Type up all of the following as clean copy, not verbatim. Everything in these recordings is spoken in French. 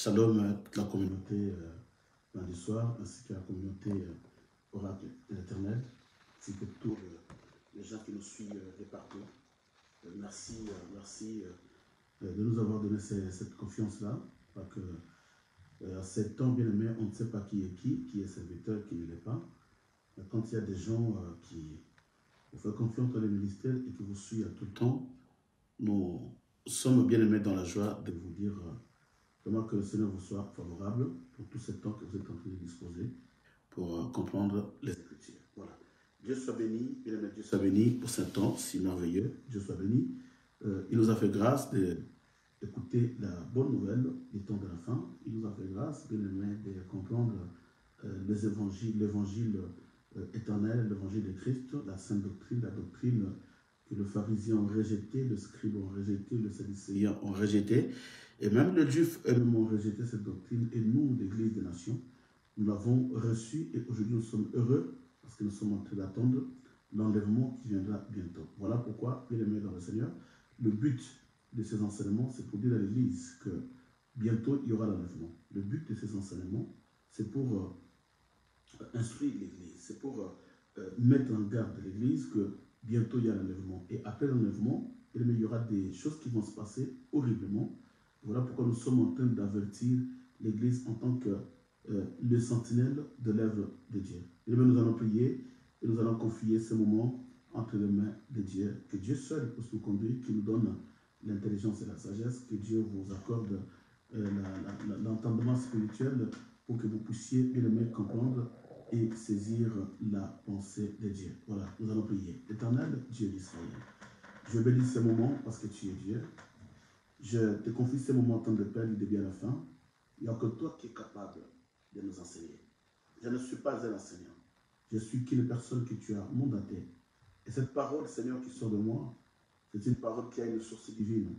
Shalom à toute la communauté lundi soir, ainsi que la communauté Oracle de l'Éternel, ainsi que tous les gens qui nous suivent de partout. Merci de nous avoir donné cette confiance-là, parce que à 7 ans, bien aimé, on ne sait pas qui est serviteur, qui ne l'est pas. Mais quand il y a des gens qui vous font confiance dans le ministère et qui vous suivent à tout le temps, nous sommes bien aimés dans la joie de vous dire vraiment que le Seigneur vous soit favorable pour tout ce temps que vous êtes en train de disposer pour comprendre les Écritures. Voilà. Dieu soit béni, bien aimé, Dieu soit béni pour ce temps si merveilleux. Dieu soit béni. Il nous a fait grâce d'écouter la bonne nouvelle du temps de la fin. Il nous a fait grâce, bien aimé, de comprendre les évangiles, l'évangile éternel, l'évangile de Christ, la sainte doctrine, la doctrine que les pharisiens ont rejeté, les scribes ont rejeté, les sadducéens ont rejeté, et même les juifs eux-mêmes ont rejeté cette doctrine, et nous, l'Église des Nations, nous l'avons reçue, et aujourd'hui nous sommes heureux, parce que nous sommes en train d'attendre l'enlèvement qui viendra bientôt. Voilà pourquoi, bien aimé dans le Seigneur, le but de ces enseignements, c'est pour dire à l'Église que bientôt il y aura l'enlèvement. Le but de ces enseignements, c'est pour instruire l'Église, c'est pour mettre en garde l'Église que bientôt il y a l'enlèvement. Et après l'enlèvement, il y aura des choses qui vont se passer horriblement. Voilà pourquoi nous sommes en train d'avertir l'Église en tant que le sentinelle de l'œuvre de Dieu. Et bien, nous allons prier et nous allons confier ce moment entre les mains de Dieu. Que Dieu seul puisse nous conduire, qu'il nous donne l'intelligence et la sagesse, que Dieu vous accorde l'entendement spirituel pour que vous puissiez bien aimer comprendre et saisir la pensée de Dieu. Voilà, nous allons prier. Éternel Dieu d'Israël, je bénis ce moment parce que tu es Dieu. Je te confie ce moment en temps de paix du début à la fin. Il n'y a que toi qui es capable de nous enseigner. Je ne suis pas un enseignant. Je suis qu'une personne que tu as mandatée. Et cette parole, Seigneur, qui sort de moi, c'est une parole qui a une source divine,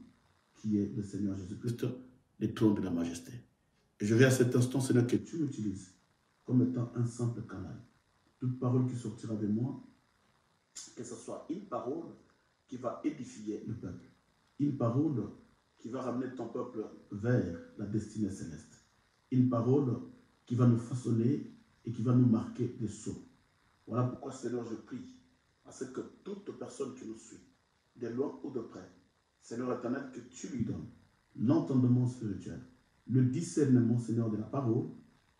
qui est le Seigneur Jésus-Christ, le trône de la majesté. Et je vais à cet instant, Seigneur, que tu m'utilises comme étant un simple canal. Toute parole qui sortira de moi, que ce soit une parole qui va édifier le peuple, une parole qui va ramener ton peuple vers la destinée céleste, une parole qui va nous façonner et qui va nous marquer des sceaux. Voilà pourquoi, Seigneur, je prie à ce que toute personne qui nous suit, de loin ou de près, Seigneur éternel, que tu lui donnes l'entendement spirituel, le discernement, Seigneur, de la parole,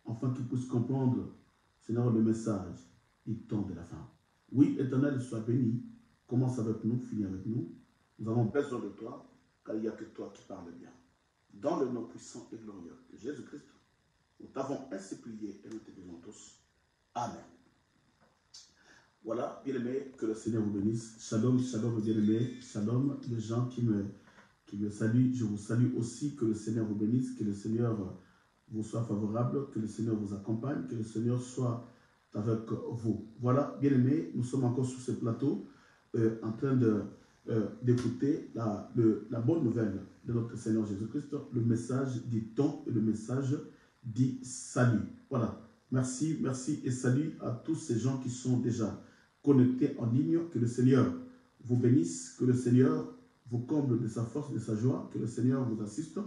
afin qu'il puisse comprendre, Seigneur, le message du temps de la fin. Oui, éternel, sois béni. Commence avec nous, finis avec nous. Nous avons besoin de toi, car il n'y a que toi qui parles bien. Dans le nom puissant et glorieux de Jésus-Christ, nous t'avons ainsi prié et nous te disons tous. Amen. Voilà, bien-aimés, que le Seigneur vous bénisse. Shalom, shalom, bien-aimés. Shalom, les gens qui me saluent. Je vous salue aussi. Que le Seigneur vous bénisse, que le Seigneur vous soit favorable, que le Seigneur vous accompagne, que le Seigneur soit avec vous. Voilà, bien-aimés, nous sommes encore sur ce plateau en train d'écouter la bonne nouvelle de notre Seigneur Jésus-Christ, le message du temps et le message du salut. Voilà, merci, merci et salut à tous ces gens qui sont déjà connectés en ligne. Que le Seigneur vous bénisse, que le Seigneur vous comble de sa force, de sa joie, que le Seigneur vous assiste,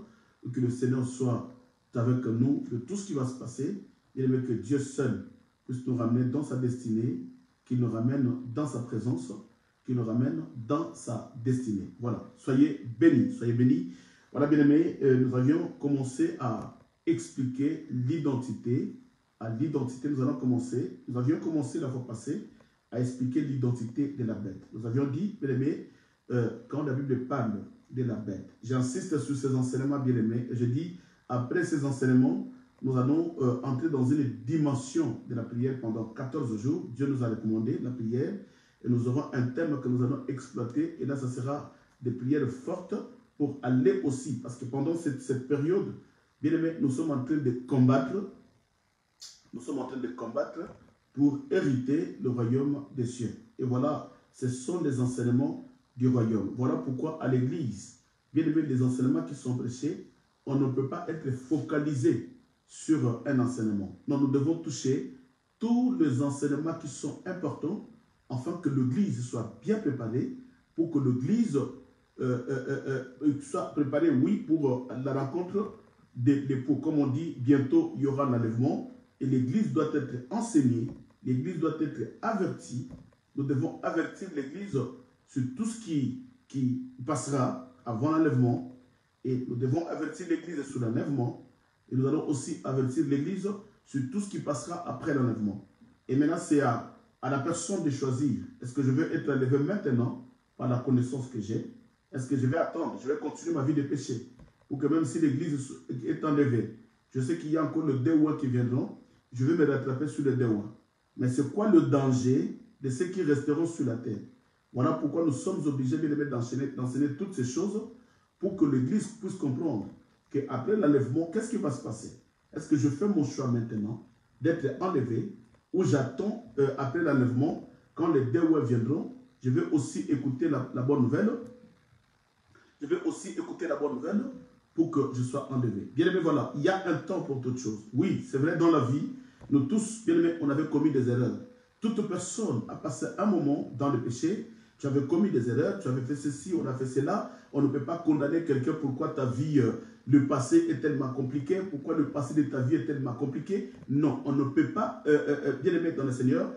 et que le Seigneur soit avec nous de tout ce qui va se passer, et que Dieu seul puisse nous ramener dans sa destinée, qu'il nous ramène dans sa présence, qu'il nous ramène dans sa destinée. Voilà, soyez bénis, soyez bénis. Voilà, bien-aimés, nous avions commencé à expliquer l'identité. Nous avions commencé la fois passée à expliquer l'identité de la bête. Nous avions dit, bien-aimés, quand la Bible parle de la bête, j'insiste sur ces enseignements, bien-aimés, et je dis, après ces enseignements, nous allons entrer dans une dimension de la prière pendant 14 jours. Dieu nous a recommandé la prière et nous aurons un thème que nous allons exploiter. Et là, ça sera des prières fortes pour aller aussi. Parce que pendant cette période, bien aimé, nous sommes en train de combattre. Nous sommes en train de combattre pour hériter le royaume des cieux. Et voilà, ce sont les enseignements du royaume. Voilà pourquoi à l'église, bien aimé, les enseignements qui sont prêchés, on ne peut pas être focalisé sur un enseignement. Non, nous devons toucher tous les enseignements qui sont importants afin que l'Église soit bien préparée, pour que l'Église soit préparée, oui, pour la rencontre de l'époux. Comme on dit, bientôt il y aura l'enlèvement et l'Église doit être enseignée, l'Église doit être avertie. Nous devons avertir l'Église sur tout ce qui passera avant l'enlèvement et nous devons avertir l'Église sur l'enlèvement et nous allons aussi avertir l'Église sur tout ce qui passera après l'enlèvement. Et maintenant, c'est à la personne de choisir. Est-ce que je veux être enlevé maintenant par la connaissance que j'ai? Est-ce que je vais attendre? Je vais continuer ma vie de péché pour que même si l'Église est enlevée, je sais qu'il y a encore le Dewa qui viendront, je vais me rattraper sur le Dewa. Mais c'est quoi le danger de ceux qui resteront sur la terre? Voilà pourquoi nous sommes obligés d'enseigner toutes ces choses pour que l'Église puisse comprendre qu'après l'enlèvement, qu'est-ce qui va se passer? Est-ce que je fais mon choix maintenant d'être enlevé ou j'attends après l'enlèvement, quand les Dewa viendront, je vais aussi écouter la bonne nouvelle. Je vais aussi écouter la bonne nouvelle pour que je sois enlevé. Bien aimé, voilà, il y a un temps pour toutes choses. Oui, c'est vrai, dans la vie, nous tous, bien aimé, on avait commis des erreurs. Toute personne a passé un moment dans le péché. Tu avais commis des erreurs, tu avais fait ceci, on a fait cela. On ne peut pas condamner quelqu'un pourquoi ta vie, le passé est tellement compliqué, pourquoi le passé de ta vie est tellement compliqué. Non, on ne peut pas, bien aimé dans le Seigneur,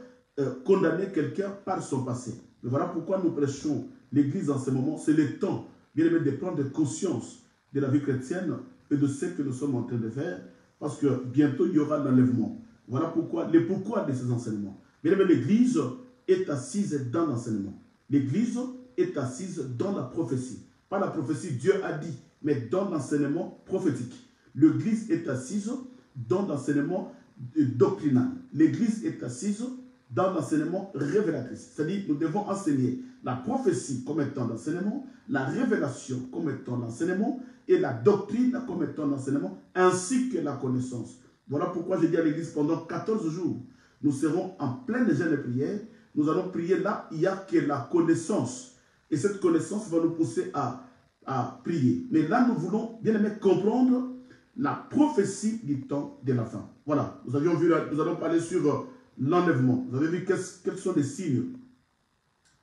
condamner quelqu'un par son passé. Mais voilà pourquoi nous prêchons l'Église en ce moment. C'est le temps, bien aimé, de prendre conscience de la vie chrétienne et de ce que nous sommes en train de faire, parce que bientôt il y aura l'enlèvement. Voilà pourquoi, les pourquoi de ces enseignements. Bien aimé, l'Église est assise dans l'enseignement. L'Église est assise dans la prophétie. Pas la prophétie, Dieu a dit, mais dans l'enseignement prophétique. L'Église est assise dans l'enseignement doctrinal. L'Église est assise dans l'enseignement révélatrice. C'est-à-dire, nous devons enseigner la prophétie comme étant l'enseignement, la révélation comme étant l'enseignement, et la doctrine comme étant l'enseignement, ainsi que la connaissance. Voilà pourquoi j'ai dit à l'Église, pendant 14 jours, nous serons en pleine jeûne de prière. Nous allons prier là, il n'y a que la connaissance. Et cette connaissance va nous pousser à prier. Mais là, nous voulons, bien aimé, comprendre la prophétie du temps de la fin. Voilà, nous allons parler sur l'enlèvement. Vous avez vu quels sont les signes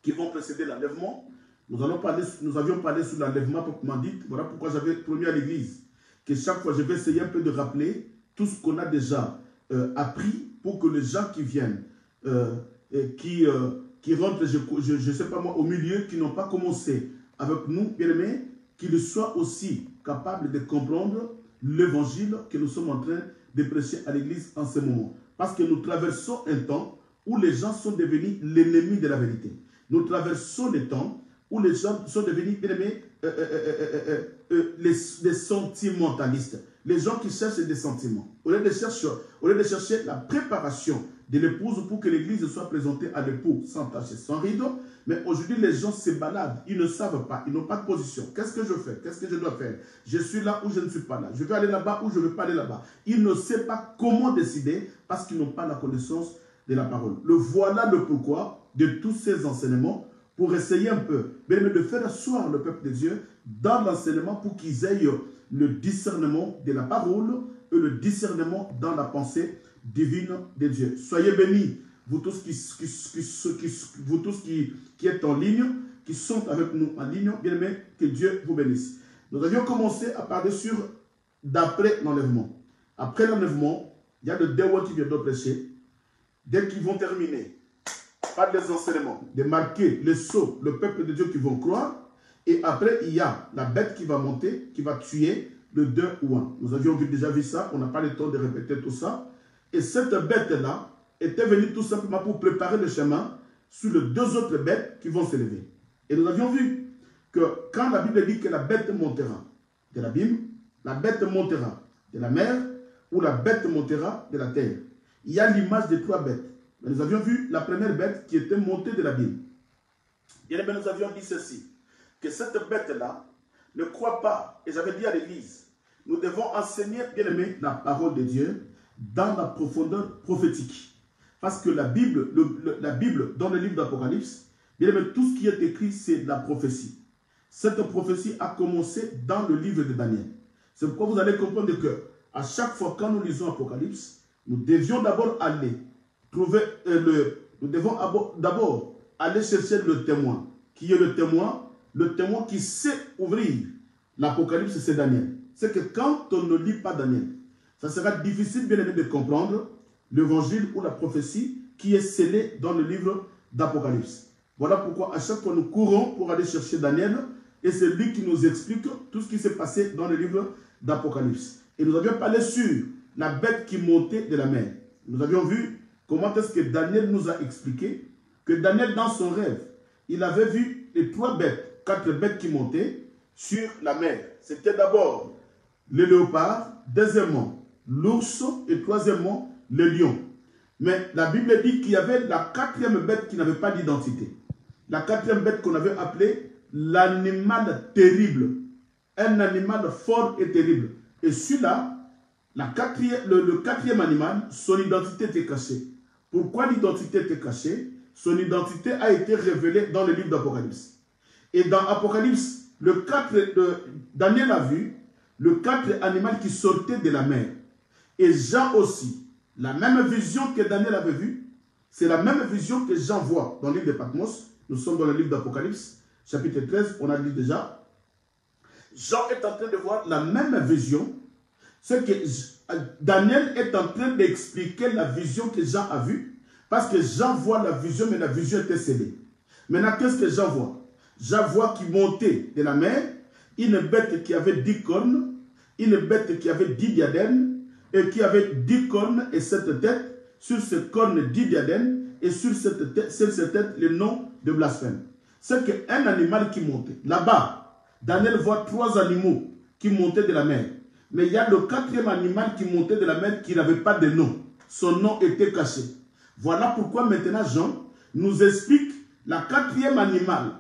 qui vont précéder l'enlèvement. Nous avions parlé sur l'enlèvement proprement dit. Voilà pourquoi j'avais promis à l'Église que chaque fois, je vais essayer un peu de rappeler tout ce qu'on a déjà appris pour que les gens qui viennent, qui rentrent, je ne sais pas moi, au milieu, qui n'ont pas commencé avec nous, bien aimés, qu'ils soient aussi capables de comprendre l'évangile que nous sommes en train de prêcher à l'Église en ce moment. Parce que nous traversons un temps où les gens sont devenus l'ennemi de la vérité. Nous traversons des temps où les gens sont devenus, bien aimés, les sentimentalistes. Les gens qui cherchent des sentiments. Au lieu de chercher la préparation de l'épouse pour que l'église soit présentée à l'époux sans tache et sans rideau. Mais aujourd'hui, les gens se baladent. Ils ne savent pas. Ils n'ont pas de position. Qu'est-ce que je fais? Qu'est-ce que je dois faire? Je suis là ou je ne suis pas là. Je vais aller là-bas ou je ne vais pas aller là-bas. Ils ne savent pas comment décider parce qu'ils n'ont pas la connaissance de la parole. Voilà le pourquoi de tous ces enseignements pour essayer un peu de faire asseoir le peuple de Dieu dans l'enseignement pour qu'ils aient le discernement de la parole et le discernement dans la pensée divine de Dieu. Soyez bénis, vous tous qui êtes en ligne, qui sont avec nous en ligne, bien aimés, que Dieu vous bénisse. Nous avions commencé à parler sur d'après l'enlèvement. Après l'enlèvement, il y a le Dewa qui vient de prêcher. Dès qu'ils vont terminer par les enseignements, de marquer les sceaux, le peuple de Dieu qui vont croire. Et après, il y a la bête qui va monter, qui va tuer le 2 ou 1. Nous avions déjà vu ça, on n'a pas le temps de répéter tout ça. Et cette bête-là était venue tout simplement pour préparer le chemin sur les deux autres bêtes qui vont s'élever. Et nous avions vu que quand la Bible dit que la bête montera de l'abîme, la bête montera de la mer ou la bête montera de la terre. Il y a l'image des trois bêtes. Mais nous avions vu la première bête qui était montée de l'abîme. Et bien, nous avions dit ceci, que cette bête-là ne croit pas, et j'avais dit à l'Église, nous devons enseigner, bien aimé, la parole de Dieu dans la profondeur prophétique. Parce que la Bible, dans le livre d'Apocalypse, bien aimé, tout ce qui est écrit, c'est de la prophétie. Cette prophétie a commencé dans le livre de Daniel. C'est pourquoi vous allez comprendre que à chaque fois quand nous lisons Apocalypse, nous devions d'abord aller trouver nous devons d'abord aller chercher le témoin. Qui est le témoin? Le témoin qui sait ouvrir l'Apocalypse, c'est Daniel. c'est que quand on ne lit pas Daniel, ça sera difficile, bien aimé, de comprendre l'évangile ou la prophétie qui est scellée dans le livre d'Apocalypse. Voilà pourquoi à chaque fois nous courons pour aller chercher Daniel et c'est lui qui nous explique tout ce qui s'est passé dans le livre d'Apocalypse. Et nous avions parlé sur la bête qui montait de la mer. Nous avions vu comment est-ce que Daniel nous a expliqué que Daniel, dans son rêve, il avait vu les 4 bêtes qui montaient sur la mer. C'était d'abord le léopard, deuxièmement l'ours et troisièmement le lion. Mais la Bible dit qu'il y avait la 4e bête qui n'avait pas d'identité. La 4e bête qu'on avait appelée l'animal terrible. Un animal fort et terrible. Et celui-là, le 4e animal, son identité était cachée. Pourquoi l'identité était cachée? Son identité a été révélée dans le livre d'Apocalypse. Et dans Apocalypse, Daniel a vu le 4 animal qui sortait de la mer. Et Jean aussi. La même vision que Daniel avait vue, c'est la même vision que Jean voit dans le livre de Patmos. Nous sommes dans le livre d'Apocalypse, chapitre 13, on a lu déjà. Jean est en train de voir la même vision. C'est que Daniel est en train d'expliquer la vision que Jean a vue, parce que Jean voit la vision, mais la vision était scellée. Maintenant, qu'est-ce que Jean voit? Jean voit qu'il montait de la mer, une bête qui avait 10 cornes, une bête qui avait 10 diadèmes, et qui avait 10 cornes et 7 têtes, sur ces cornes 10 diadèmes, et sur cette tête le nom de blasphème. C'est qu'un animal qui montait. Là-bas, Daniel voit 3 animaux qui montaient de la mer. Mais il y a le 4e animal qui montait de la mer qui n'avait pas de nom. Son nom était caché. Voilà pourquoi maintenant Jean nous explique la 4e animal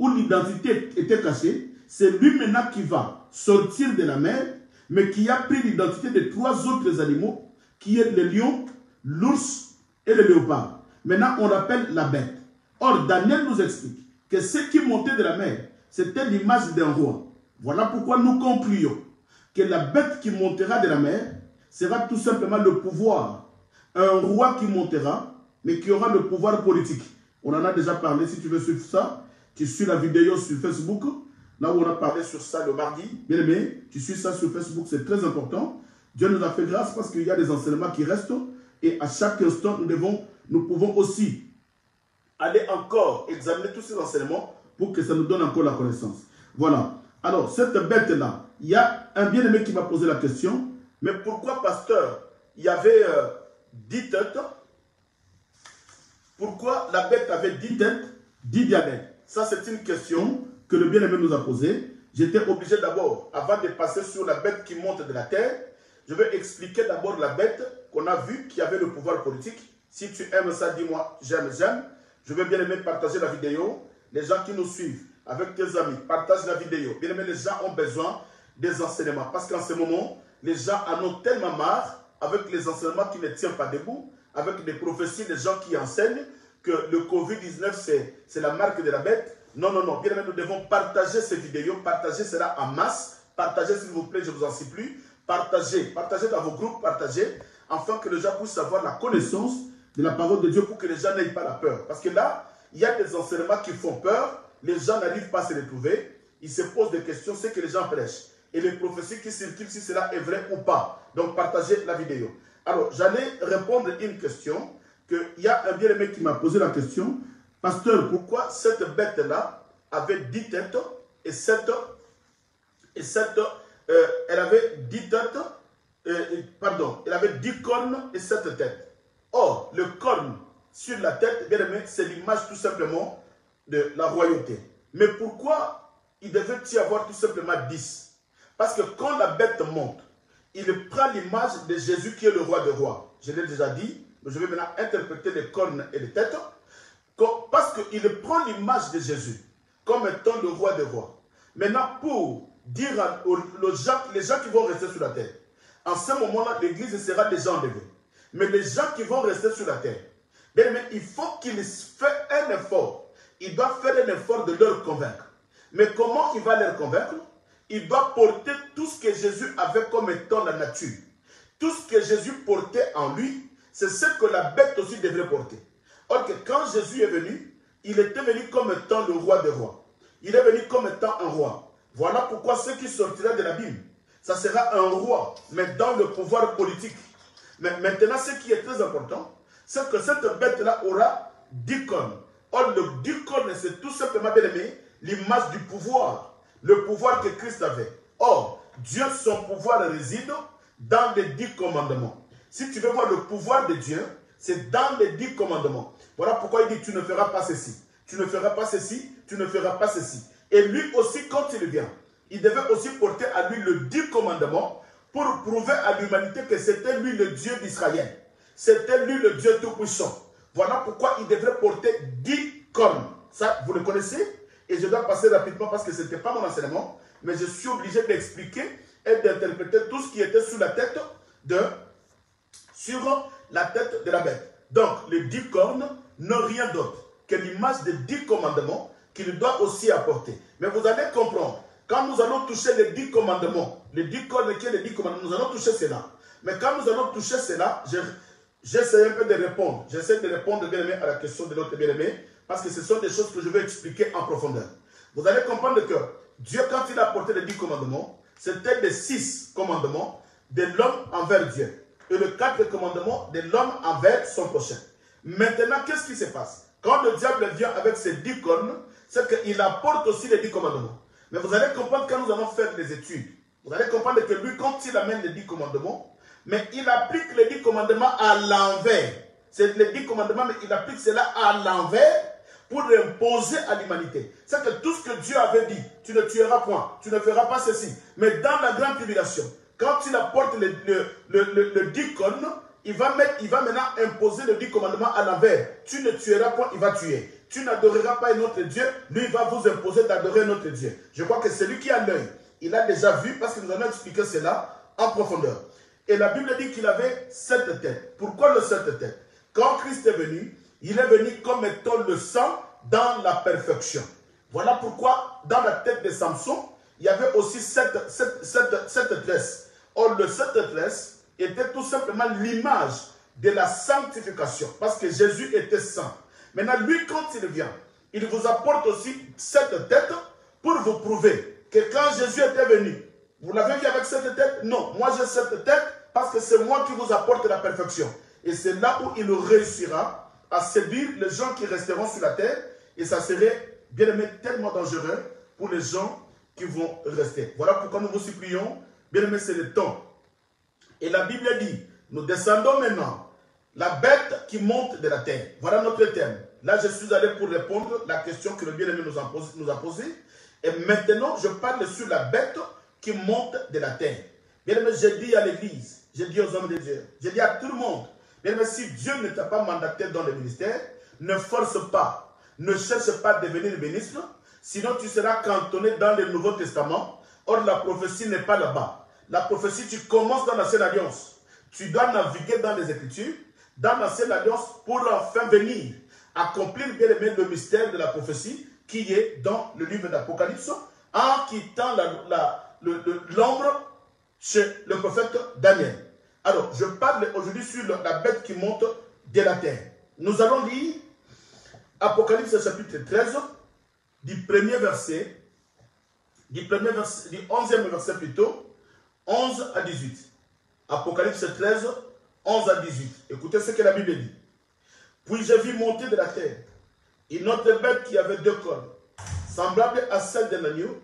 où l'identité était cachée. C'est lui maintenant qui va sortir de la mer, mais qui a pris l'identité de 3 autres animaux, qui est le lion, l'ours et le léopard. Maintenant, on l'appelle la bête. Or, Daniel nous explique que ce qui montait de la mer, c'était l'image d'un roi. Voilà pourquoi nous concluons que la bête qui montera de la mer sera tout simplement le pouvoir. Un roi qui montera, mais qui aura le pouvoir politique. On en a déjà parlé, si tu veux suivre ça, tu suis la vidéo sur Facebook, là où on a parlé sur ça le mardi. Bien aimé, tu suis ça sur Facebook, c'est très important. Dieu nous a fait grâce parce qu'il y a des enseignements qui restent et à chaque instant, nous pouvons aussi aller encore examiner tous ces enseignements pour que ça nous donne encore la connaissance. Voilà. Alors, cette bête-là, il y a un bien-aimé qui m'a posé la question, mais pourquoi, pasteur, il y avait 10 têtes? Pourquoi la bête avait 10 têtes, 10 diadèmes? Ça, c'est une question que le bien-aimé nous a posée. J'étais obligé d'abord, avant de passer sur la bête qui monte de la terre, je vais expliquer d'abord la bête qu'on a vue qui avait le pouvoir politique. Si tu aimes ça, dis-moi, j'aime, j'aime. Je veux bien aimer partager la vidéo. Les gens qui nous suivent, avec tes amis, partage la vidéo. Bien aimé, les gens ont besoin des enseignements. Parce qu'en ce moment, les gens en ont tellement marre avec les enseignements qui ne tiennent pas debout, avec des prophéties des gens qui enseignent que le Covid-19, c'est la marque de la bête. Non, non, non. Bien aimé, nous devons partager ces vidéos. Partager cela en masse. Partagez, s'il vous plaît, je vous en supplie. Partagez. Partagez dans vos groupes. Partagez. Afin que les gens puissent avoir la connaissance de la parole de Dieu pour que les gens n'aient pas la peur. Parce que là, il y a des enseignements qui font peur. Les gens n'arrivent pas à se retrouver. Ils se posent des questions, c'est que les gens prêchent. Et les prophéties qui circulent, si cela est vrai ou pas. Donc, partagez la vidéo. Alors, j'allais répondre à une question. Il y a un bien-aimé qui m'a posé la question. Pasteur, pourquoi cette bête-là avait 10 têtes et 7 elle avait 10 têtes, elle avait 10 cornes et 7 têtes. Or, le corne sur la tête, bien aimé, c'est l'image tout simplement de la royauté. Mais pourquoi il devait y avoir tout simplement 10? Parce que quand la bête monte, il prend l'image de Jésus qui est le roi des rois. Je l'ai déjà dit, mais je vais maintenant interpréter les cornes et les têtes. Parce qu'il prend l'image de Jésus comme étant le roi des rois. Maintenant, pour dire les gens qui vont rester sur la terre, en ce moment-là, l'église sera déjà enlevée. Mais les gens qui vont rester sur la terre, bien, mais il faut qu'ils fassent un effort. Il doit faire un effort de leur convaincre. Mais comment il va leur convaincre? Il doit porter tout ce que Jésus avait comme étant la nature. Tout ce que Jésus portait en lui, c'est ce que la bête aussi devrait porter. Or que quand Jésus est venu, il était venu comme étant le roi des rois. Il est venu comme étant un roi. Voilà pourquoi ce qui sortira de l'abîme, ça sera un roi, mais dans le pouvoir politique. Mais maintenant, ce qui est très important, c'est que cette bête-là aura 10 cornes. Or, le 10 cornes, c'est tout simplement, bien aimé, l'image du pouvoir. Le pouvoir que Christ avait. Or, Dieu, son pouvoir réside dans les 10 commandements. Si tu veux voir le pouvoir de Dieu, c'est dans les 10 commandements. Voilà pourquoi il dit, tu ne feras pas ceci. Tu ne feras pas ceci, tu ne feras pas ceci. Et lui aussi, quand il vient, il devait aussi porter à lui le 10 commandements pour prouver à l'humanité que c'était lui le Dieu d'Israël. C'était lui le Dieu tout-puissant. Voilà pourquoi il devrait porter 10 cornes. Ça, vous le connaissez? Et je dois passer rapidement parce que ce n'était pas mon enseignement, mais je suis obligé d'expliquer et d'interpréter tout ce qui était sur la tête de la bête. Donc, les 10 cornes n'ont rien d'autre que l'image des 10 commandements qu'il doit aussi apporter. Mais vous allez comprendre, quand nous allons toucher les 10 commandements, les 10 cornes qui sont les 10 commandements, nous allons toucher cela. Mais quand nous allons toucher cela, j'essaie un peu de répondre. J'essaie de répondre, bien aimé, à la question de l'autre bien-aimé, parce que ce sont des choses que je vais expliquer en profondeur. Vous allez comprendre que Dieu, quand il a apporté les 10 commandements, c'était les 6 commandements de l'homme envers Dieu. Et le 4 commandement de l'homme envers son prochain. Maintenant, qu'est-ce qui se passe? Quand le diable vient avec ses 10 cornes, c'est qu'il apporte aussi les 10 commandements. Mais vous allez comprendre quand nous allons faire des études. Vous allez comprendre que lui, quand il amène les 10 commandements, mais il applique les 10 commandements à l'envers. C'est les 10 commandements, mais il applique cela à l'envers pour imposer à l'humanité. C'est que tout ce que Dieu avait dit, tu ne tueras point, tu ne feras pas ceci. Mais dans la grande tribulation, quand il apporte le 10 cornes, il va maintenant imposer le 10 commandements à l'envers. Tu ne tueras point, il va tuer. Tu n'adoreras pas un autre Dieu, lui il va vous imposer d'adorer un autre Dieu. Je crois que celui qui a l'œil, il a déjà vu, parce que nous allons expliquer cela en profondeur. Et la Bible dit qu'il avait 7 têtes. Pourquoi le 7 têtes? Quand Christ est venu, il est venu comme étant le sang dans la perfection. Voilà pourquoi dans la tête de Samson, il y avait aussi 7 tresses. Or, le 7 tresses était tout simplement l'image de la sanctification. Parce que Jésus était saint. Maintenant, lui, quand il vient, il vous apporte aussi 7 têtes pour vous prouver que quand Jésus était venu, vous l'avez vu avec 7 têtes? Non, moi j'ai 7 têtes parce que c'est moi qui vous apporte la perfection. Et c'est là où il réussira à séduire les gens qui resteront sur la terre. Et ça serait, bien aimé, tellement dangereux pour les gens qui vont rester. Voilà pourquoi nous vous supplions, bien aimé, c'est le temps. Et la Bible dit, nous descendons maintenant, la bête qui monte de la terre. Voilà notre thème. Là, je suis allé pour répondre à la question que le bien-aimé nous a posée. Et maintenant, je parle sur la bête qui monte de la terre. Bien-aimé, je dis à l'église, je dis aux hommes de Dieu, je dis à tout le monde, bien-aimé, si Dieu ne t'a pas mandaté dans le ministère, ne force pas, ne cherche pas à devenir ministre, sinon tu seras cantonné dans le Nouveau Testament. Or, la prophétie n'est pas là-bas. La prophétie, tu commences dans l'Ancienne Alliance. Tu dois naviguer dans les Écritures, dans l'Ancienne Alliance, pour enfin venir accomplir, bien aimé, le mystère de la prophétie qui est dans le livre d'Apocalypse, en quittant l'ombre chez le prophète Daniel. Alors, je parle aujourd'hui sur la bête qui monte de la terre. Nous allons lire Apocalypse chapitre 13, du 11e verset plutôt, 11 à 18. Apocalypse 13, 11 à 18. Écoutez ce que la Bible dit. Puis j'ai vu monter de la terre une autre bête qui avait 2 cornes, semblable à celle d'un agneau,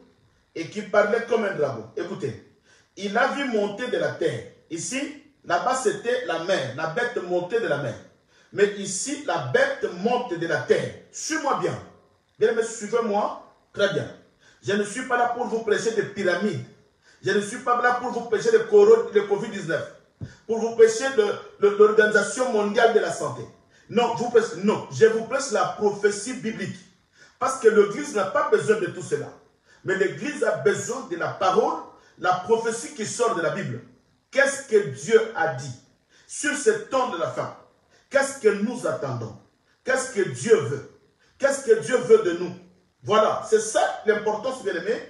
et qui parlait comme un dragon. Écoutez, il a vu monter de la terre. Ici, là-bas, c'était la mer. La bête montait de la mer. Mais ici, la bête monte de la terre. Suis-moi bien. Bien aimé, suivez-moi très bien. Je ne suis pas là pour vous prêcher des pyramides. Je ne suis pas là pour vous prêcher le Covid-19. Pour vous prêcher l'Organisation mondiale de la santé. Non, je vous prêche la prophétie biblique. Parce que l'Église n'a pas besoin de tout cela. Mais l'Église a besoin de la parole, la prophétie qui sort de la Bible. Qu'est-ce que Dieu a dit sur ce temps de la fin? Qu'est-ce que nous attendons? Qu'est-ce que Dieu veut? Qu'est-ce que Dieu veut de nous? Voilà, c'est ça l'importance, bien aimé,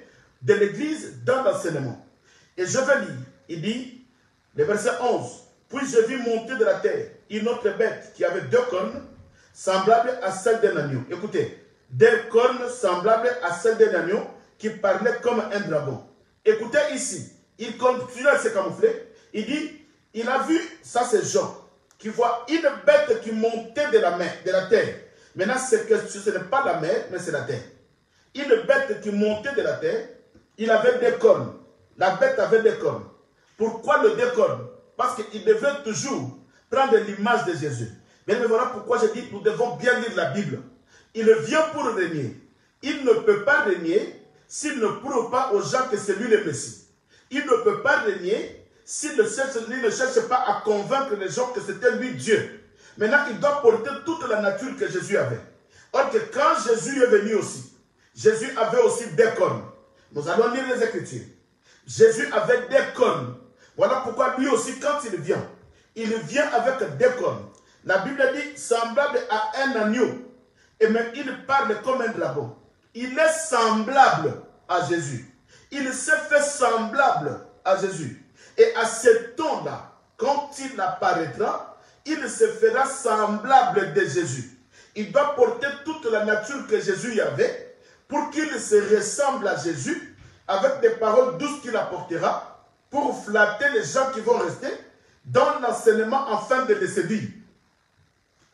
de l'Église dans l'enseignement. Et je vais lire, il dit, le verset 11, « Puis je vis monter de la terre une autre bête qui avait 2 cornes, semblables à celle d'un agneau. » Écoutez, 2 cornes semblables à celle d'un agneau qui parlait comme un dragon. Écoutez ici, il continue à se camoufler. Il dit, il a vu, ça c'est Jean, qui voit une bête qui montait de la mer, de la terre. Maintenant, ce n'est pas la mer, mais c'est la terre. Une bête qui montait de la terre, il avait des cornes. La bête avait des cornes. Pourquoi le décorne? Parce qu'il devait toujours prendre l'image de Jésus. Mais voilà pourquoi je dis que nous devons bien lire la Bible. Il vient pour régner. Il ne peut pas régner s'il ne prouve pas aux gens que c'est lui le Messie. Il ne peut pas régner s'il ne cherche pas à convaincre les gens que c'était lui Dieu. Maintenant, il doit porter toute la nature que Jésus avait. Or que quand Jésus est venu aussi, Jésus avait aussi des cornes. Nous allons lire les Écritures. Jésus avait des cornes. Voilà pourquoi lui aussi, quand il vient avec des cornes. La Bible dit semblable à un agneau. Et même il parle comme un dragon. Il est semblable à Jésus. Il s'est fait semblable à Jésus. Et à ce temps-là, quand il apparaîtra, il se fera semblable de Jésus. Il doit porter toute la nature que Jésus avait pour qu'il se ressemble à Jésus avec des paroles douces qu'il apportera pour flatter les gens qui vont rester dans l'enseignement afin de les séduire.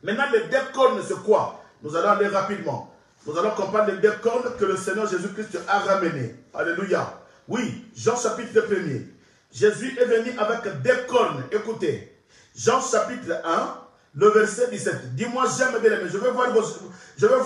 Maintenant, les deux cornes, c'est quoi? Nous allons aller rapidement. Nous allons comprendre les deux cornes que le Seigneur Jésus-Christ a ramenées. Alléluia. Oui, Jean chapitre 1er. Jésus est venu avec deux cornes. Écoutez, Jean chapitre 1, le verset 17. Dis-moi j'aime bien aimé. Je vais vous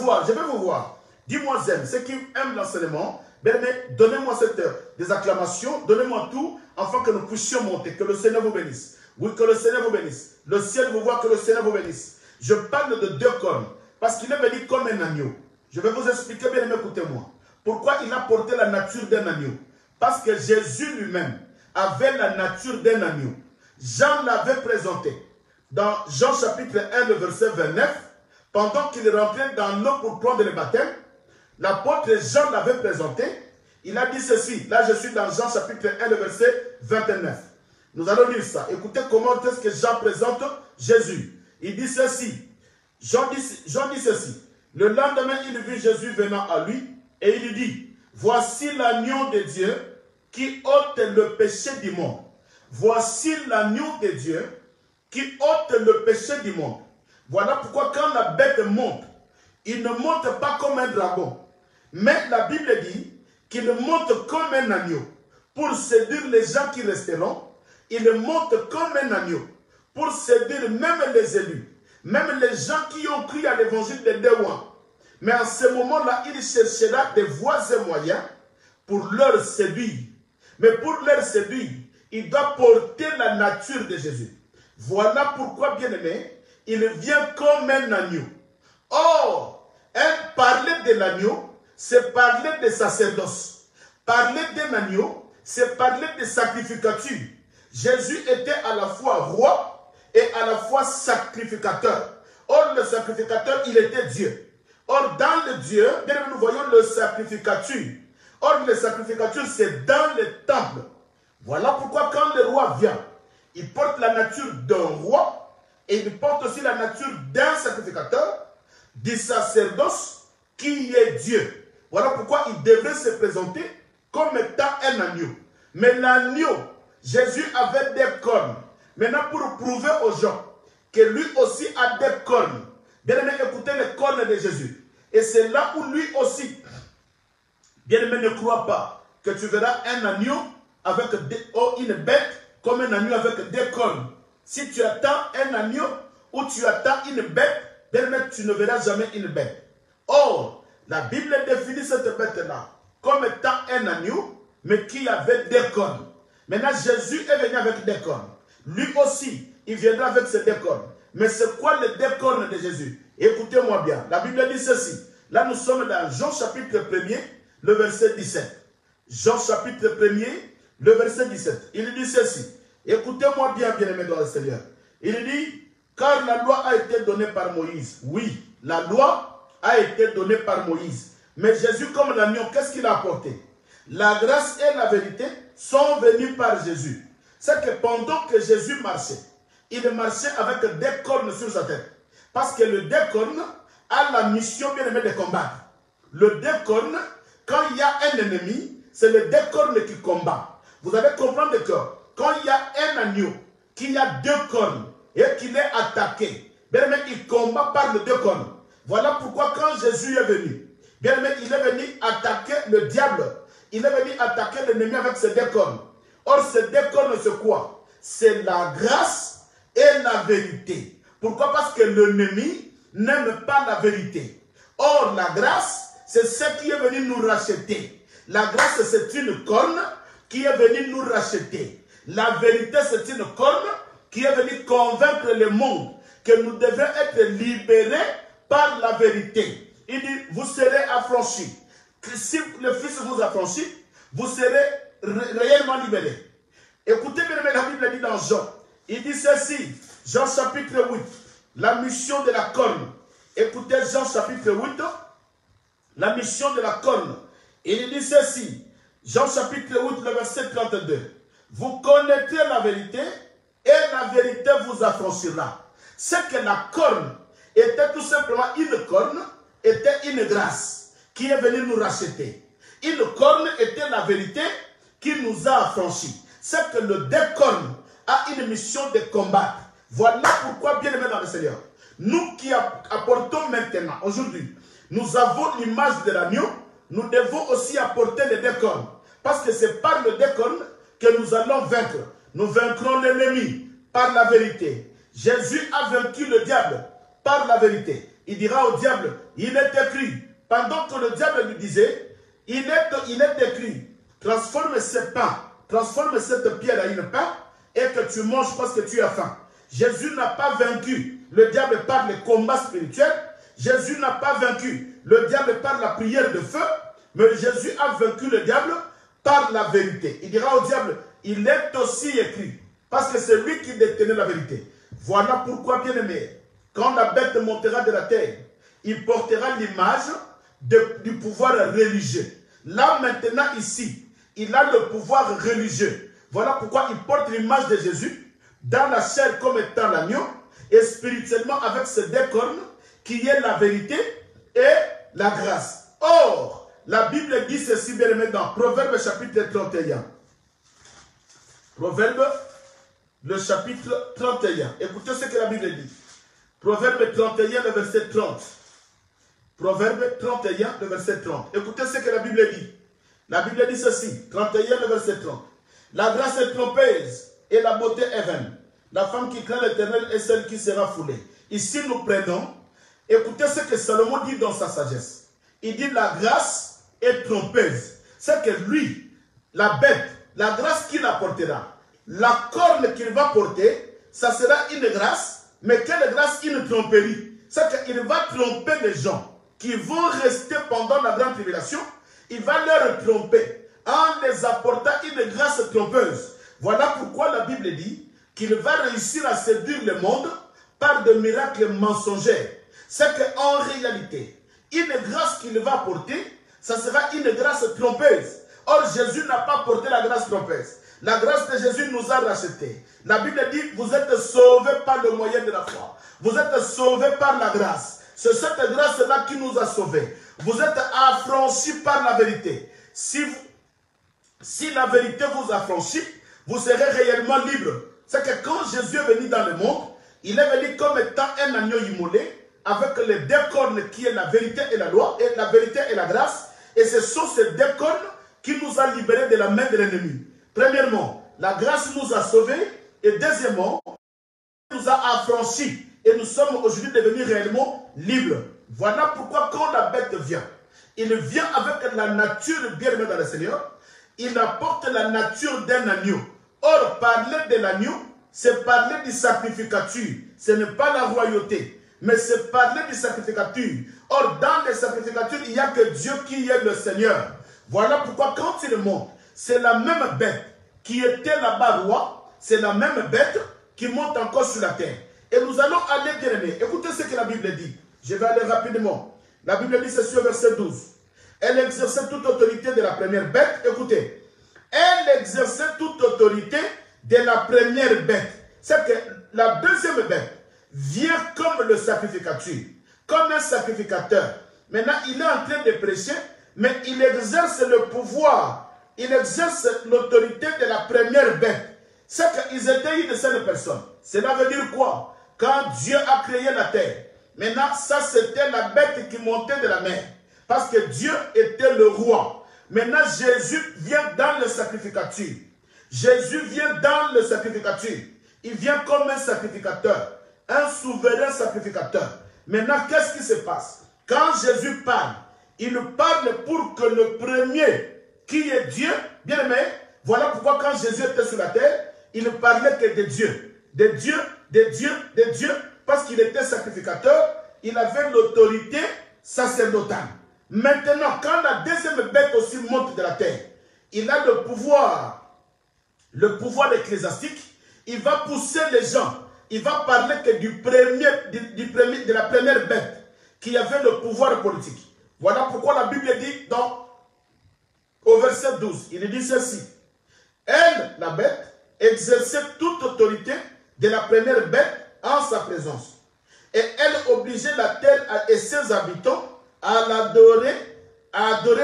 voir. Dis-moi j'aime. Ceux qui aiment l'enseignement, bien aimé, donnez-moi cette des acclamations, donnez-moi tout, afin que nous puissions monter. Que le Seigneur vous bénisse. Oui, que le Seigneur vous bénisse. Le ciel vous voit, que le Seigneur vous bénisse. Je parle de deux cornes, parce qu'il est venu comme un agneau. Je vais vous expliquer, bien aimé, écoutez-moi. Pourquoi il a porté la nature d'un agneau? Parce que Jésus lui-même avait la nature d'un agneau. Jean l'avait présenté. Dans Jean chapitre 1, le verset 29, pendant qu'il rentrait dans l'eau pour prendre le baptême, l'apôtre Jean l'avait présenté. Il a dit ceci. Là, je suis dans Jean chapitre 1, le verset 29. Nous allons lire ça. Écoutez comment est-ce que Jean présente Jésus. Il dit ceci. Jean dit ceci. Le lendemain, il vit Jésus venant à lui et il lui dit, voici l'agneau de Dieu qui ôte le péché du monde. Voici l'agneau de Dieu qui ôte le péché du monde. Voilà pourquoi quand la bête monte, il ne monte pas comme un dragon. Mais la Bible dit qu'il monte comme un agneau. Pour séduire les gens qui resteront, il monte comme un agneau. Pour séduire même les élus. Même les gens qui ont cru à l'évangile de Dewan. Mais en ce moment-là, il cherchera des voies et moyens pour leur séduire. Mais pour leur séduire, il doit porter la nature de Jésus. Voilà pourquoi, bien-aimé, il vient comme un agneau. Or, parler de l'agneau, c'est parler de sacerdoce. Parler d'un agneau, c'est parler de sacrificature. Jésus était à la fois roi et à la fois sacrificateur. Or, le sacrificateur, il était Dieu. Or, dans le Dieu, nous voyons le sacrificature. Or, le sacrificature, c'est dans le temple. Voilà pourquoi quand le roi vient, il porte la nature d'un roi et il porte aussi la nature d'un sacrificateur, du sacerdoce qui est Dieu. Voilà pourquoi il devrait se présenter comme étant un agneau. Mais l'agneau, Jésus avait des cornes. Maintenant, pour prouver aux gens que lui aussi a des cornes, bien-aimé, écoutez les cornes de Jésus. Et c'est là où lui aussi, bien-aimé, ne crois pas que tu verras un agneau avec une bête comme un agneau avec des cornes. Si tu attends un agneau ou tu attends une bête, bien-aimé, tu ne verras jamais une bête. Or, la Bible définit cette bête-là comme étant un agneau, mais qui avait des cornes. Maintenant, Jésus est venu avec des cornes. Lui aussi, il viendra avec ses deux cornes. Mais c'est quoi les deux cornes de Jésus? Écoutez-moi bien. La Bible dit ceci. Là, nous sommes dans Jean chapitre 1er, le verset 17. Jean chapitre 1er, le verset 17. Il dit ceci. Écoutez-moi bien, bien-aimés dans le Seigneur. Il dit, car la loi a été donnée par Moïse. Oui, la loi a été donnée par Moïse. Mais Jésus, comme l'agneau, qu'est-ce qu'il a apporté? La grâce et la vérité sont venues par Jésus. C'est que pendant que Jésus marchait, il marchait avec des cornes sur sa tête. Parce que le décorne a la mission, bien aimé, de combattre. Le décorne, quand il y a un ennemi, c'est le décorne qui combat. vous allez comprendre que quand il y a un agneau qui a 2 cornes et qu'il est attaqué, bien aimé, il combat par les 2 cornes. Voilà pourquoi quand Jésus est venu, bien aimé, il est venu attaquer le diable. Il est venu attaquer l'ennemi avec ses 2 cornes. Or, ces 2 cornes, c'est quoi? C'est la grâce et la vérité. Pourquoi? Parce que l'ennemi n'aime pas la vérité. Or, la grâce, c'est ce qui est venu nous racheter. La grâce, c'est une corne qui est venue nous racheter. La vérité, c'est une corne qui est venue convaincre le monde que nous devons être libérés par la vérité. Il dit, vous serez affranchis. Si le Fils vous affranchit, vous serez réellement libérés. Écoutez bien, la Bible dit dans Jean. Il dit ceci, Jean chapitre 8, la mission de la corne. Écoutez Jean chapitre 8, la mission de la corne. Il dit ceci, Jean chapitre 8, le verset 32. Vous connaîtrez la vérité et la vérité vous affranchira. C'est que la corne était tout simplement une corne, était une grâce qui est venue nous racheter. Une corne était la vérité qui nous a affranchis. C'est que le 2 cornes a une mission de combattre. Voilà pourquoi, bien aimé dans le Seigneur, nous qui apportons maintenant, aujourd'hui, nous avons l'image de l'agneau, nous devons aussi apporter les 2 cornes. Parce que c'est par le 2 cornes que nous allons vaincre. Nous vaincrons l'ennemi par la vérité. Jésus a vaincu le diable par la vérité. Il dira au diable, il est écrit, pendant que le diable lui disait, il est écrit, transforme ce pain, transforme cette pierre en une pain et que tu manges parce que tu as faim. Jésus n'a pas vaincu le diable par les combats spirituels. Jésus n'a pas vaincu le diable par la prière de feu, mais Jésus a vaincu le diable par la vérité. Il dira au diable, il est aussi écrit, parce que c'est lui qui détenait la vérité. Voilà pourquoi, bien aimé, quand la bête montera de la terre, il portera l'image du pouvoir religieux. Là, maintenant, ici, il a le pouvoir religieux. Voilà pourquoi il porte l'image de Jésus dans la chair comme étant l'agneau et spirituellement avec ses 2 cornes qui est la vérité et la grâce. Or, la Bible dit ceci, bien aimé, dans Proverbe chapitre 31. Proverbe, le chapitre 31. Écoutez ce que la Bible dit. Proverbe 31, le verset 30. Proverbe 31, le verset 30. Écoutez ce que la Bible dit. La Bible dit ceci, 31, le verset 30. La grâce est trompeuse et la beauté est vaine. La femme qui craint l'Éternel est celle qui sera foulée. Ici, nous prenons, écoutez ce que Salomon dit dans sa sagesse. Il dit la grâce est trompeuse. C'est que lui, la bête, la grâce qu'il apportera, la corne qu'il va porter, ça sera une grâce, mais quelle grâce? Une tromperie. C'est qu'il va tromper les gens qui vont rester pendant la grande tribulation. Il va leur tromper en les apportant une grâce trompeuse. Voilà pourquoi la Bible dit qu'il va réussir à séduire le monde par des miracles mensongers. C'est qu'en réalité, une grâce qu'il va apporter, ça sera une grâce trompeuse. Or, Jésus n'a pas porté la grâce trompeuse. La grâce de Jésus nous a rachetés. La Bible dit, vous êtes sauvés par le moyen de la foi. Vous êtes sauvés par la grâce. C'est cette grâce-là qui nous a sauvés. Vous êtes affranchis par la vérité. Si la vérité vous affranchit, vous serez réellement libre. C'est que quand Jésus est venu dans le monde, il est venu comme étant un agneau immolé, avec les 2 cornes qui est la vérité et la loi, et la vérité et la grâce. Et ce sont ces 2 cornes qui nous a libérés de la main de l'ennemi. Premièrement, la grâce nous a sauvés. Et deuxièmement, nous a affranchis. Et nous sommes aujourd'hui devenus réellement libres. Voilà pourquoi quand la bête vient, il vient avec la nature bien aimée dans le Seigneur. Il apporte la nature d'un agneau. Or, parler de l'agneau, c'est parler du sacrificature. Ce n'est pas la royauté, mais c'est parler du sacrificature. Or, dans les sacrificatures, il n'y a que Dieu qui est le Seigneur. Voilà pourquoi quand il monte, c'est la même bête qui était là-bas roi, c'est la même bête qui monte encore sur la terre. Et nous allons aller, bien aimés. Écoutez ce que la Bible dit. Je vais aller rapidement. La Bible dit ceci au verset 12. Elle exerçait toute autorité de la première bête. Écoutez. Elle exerçait toute autorité de la première bête. C'est que la deuxième bête vient comme le sacrificateur, comme un sacrificateur. Maintenant, il est en train de prêcher, mais il exerce le pouvoir il exerce l'autorité de la première bête. C'est qu'ils étaient une seule personne. Cela veut dire quoi? Quand Dieu a créé la terre, maintenant, ça c'était la bête qui montait de la mer. Parce que Dieu était le roi. Maintenant, Jésus vient dans le sacrificature. Jésus vient dans le sacrificature. Il vient comme un sacrificateur. Un souverain sacrificateur. Maintenant, qu'est-ce qui se passe? Quand Jésus parle, il parle pour que le premier, qui est Dieu, bien aimé, voilà pourquoi quand Jésus était sur la terre, il ne parlait que de Dieu. De Dieu, de Dieu, de Dieu. Parce qu'il était sacrificateur, il avait l'autorité sacerdotale. Maintenant, quand la deuxième bête aussi monte de la terre, il a le pouvoir ecclésiastique. Il va pousser les gens. Il va parler que de la première bête qui avait le pouvoir politique. Voilà pourquoi la Bible dit au verset 12, il dit ceci. Elle, la bête, exerçait toute autorité de la première bête en sa présence. Et elle obligeait la terre et ses habitants à adorer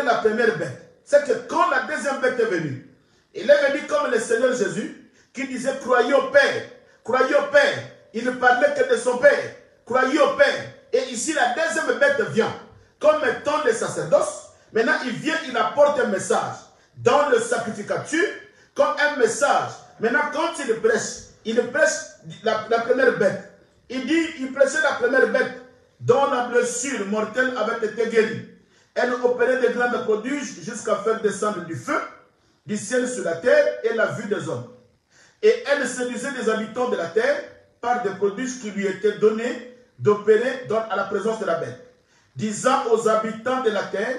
la première bête. C'est que quand la deuxième bête est venue, il est venu comme le Seigneur Jésus qui disait croyez au Père, croyez au Père. Il ne parlait que de son Père, croyez au Père. Et ici la deuxième bête vient comme étant le sacerdoce. Maintenant il vient, il apporte un message dans le sacrificature comme un message. Maintenant quand il prêche la première bête. Il prêchait la première bête dont la blessure mortelle avait été guérie. Elle opérait de grands prodiges jusqu'à faire descendre du feu, du ciel sur la terre et la vue des hommes. Et elle séduisait les habitants de la terre par des prodiges qui lui étaient donnés d'opérer à la présence de la bête, disant aux habitants de la terre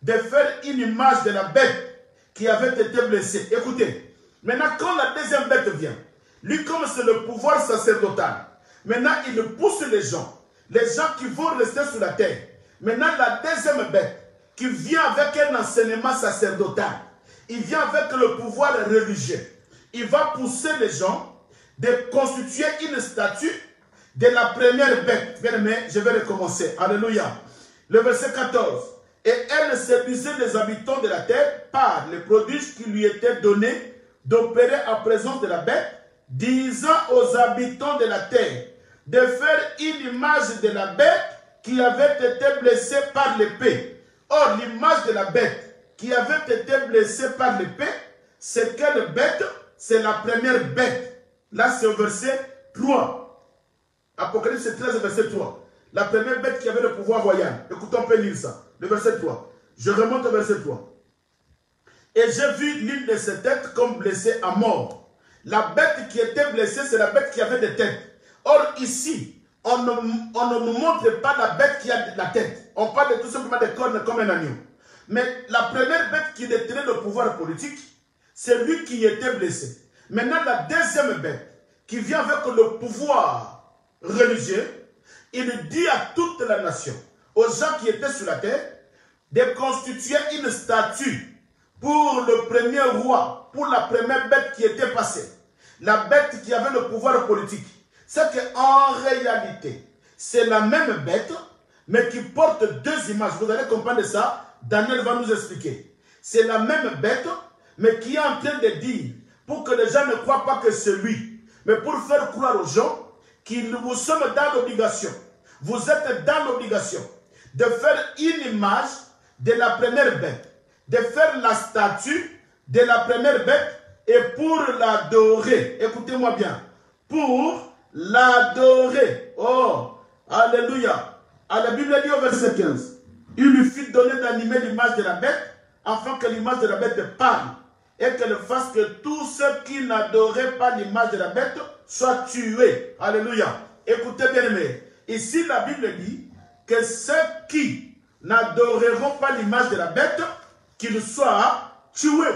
de faire une image de la bête qui avait été blessée. Écoutez, maintenant quand la deuxième bête vient, lui comme c'est le pouvoir sacerdotal, maintenant il pousse les gens qui vont rester sur la terre. Maintenant la deuxième bête qui vient avec un enseignement sacerdotal, il vient avec le pouvoir religieux. Il va pousser les gens de constituer une statue de la première bête. Bien aimé, je vais recommencer. Alléluia. Le verset 14. Et elle séduisait les habitants de la terre par les prodiges qui lui étaient donnés d'opérer en présence de la bête, disant aux habitants de la terre de faire une image de la bête qui avait été blessée par l'épée. Or, l'image de la bête qui avait été blessée par l'épée, c'est quelle bête? C'est la première bête. Là, c'est au verset 3. Apocalypse 13, verset 3. La première bête qui avait le pouvoir royal. Écoutez, on peut lire ça. Le verset 3. Je remonte au verset 3. Et j'ai vu l'une de ses têtes comme blessée à mort. La bête qui était blessée, c'est la bête qui avait des têtes. Or, ici, on ne nous montre pas la bête qui a la tête. On parle de tout simplement des cornes comme un agneau. Mais la première bête qui détenait le pouvoir politique, c'est lui qui était blessé. Maintenant, la deuxième bête, qui vient avec le pouvoir religieux, il dit à toute la nation, aux gens qui étaient sur la terre, de constituer une statue pour le premier roi, pour la première bête qui était passée. La bête qui avait le pouvoir politique. C'est qu'en réalité, c'est la même bête, mais qui porte deux images. Vous allez comprendre ça. Daniel va nous expliquer. C'est la même bête, mais qui est en train de dire, pour que les gens ne croient pas que c'est lui, mais pour faire croire aux gens que nous sommes dans l'obligation. Vous êtes dans l'obligation de faire une image de la première bête, de faire la statue de la première bête et pour l'adorer. Écoutez-moi bien. Pour l'adorer. Oh, alléluia. La Bible dit au verset 15. Il lui fit donner d'animer l'image de la bête, afin que l'image de la bête parle, et qu'elle fasse que tous ceux qui n'adoraient pas l'image de la bête soient tués. Alléluia. Écoutez bien aimé. Ici la Bible dit que ceux qui n'adoreront pas l'image de la bête, qu'ils soient tués.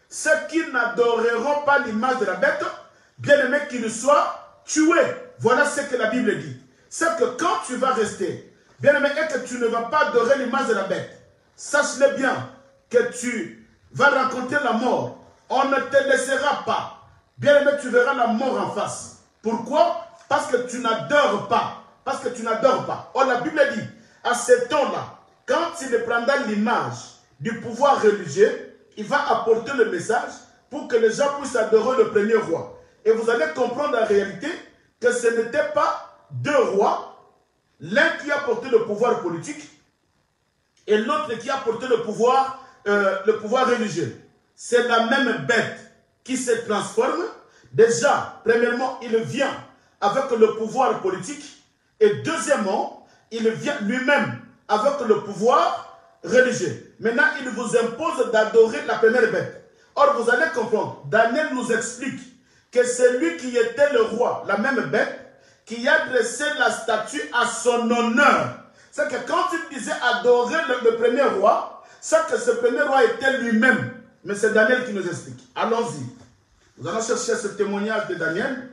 Ceux qui n'adoreront pas l'image de la bête, bien aimé, qu'ils soient tués. Voilà ce que la Bible dit. C'est que quand tu vas rester bien aimé, et que tu ne vas pas adorer l'image de la bête, sache-le bien que tu vas rencontrer la mort. On ne te laissera pas. Bien aimé, tu verras la mort en face. Pourquoi? Parce que tu n'adores pas. Parce que tu n'adores pas. Or, la Bible dit, à ce temps-là, quand il prendra l'image du pouvoir religieux, il va apporter le message pour que les gens puissent adorer le premier roi. Et vous allez comprendre en réalité que ce n'était pas deux rois, l'un qui a porté le pouvoir politique et l'autre qui a porté le pouvoir religieux. C'est la même bête qui se transforme. Déjà, premièrement, il vient avec le pouvoir politique et deuxièmement, il vient lui-même avec le pouvoir religieux. Maintenant, il vous impose d'adorer la première bête. Or, vous allez comprendre, Daniel nous explique que c'est lui qui était le roi, la même bête, qui a dressé la statue à son honneur. C'est que quand il disait adorer le premier roi, c'est que ce premier roi était lui-même. Mais c'est Daniel qui nous explique. Allons-y. Nous allons chercher ce témoignage de Daniel.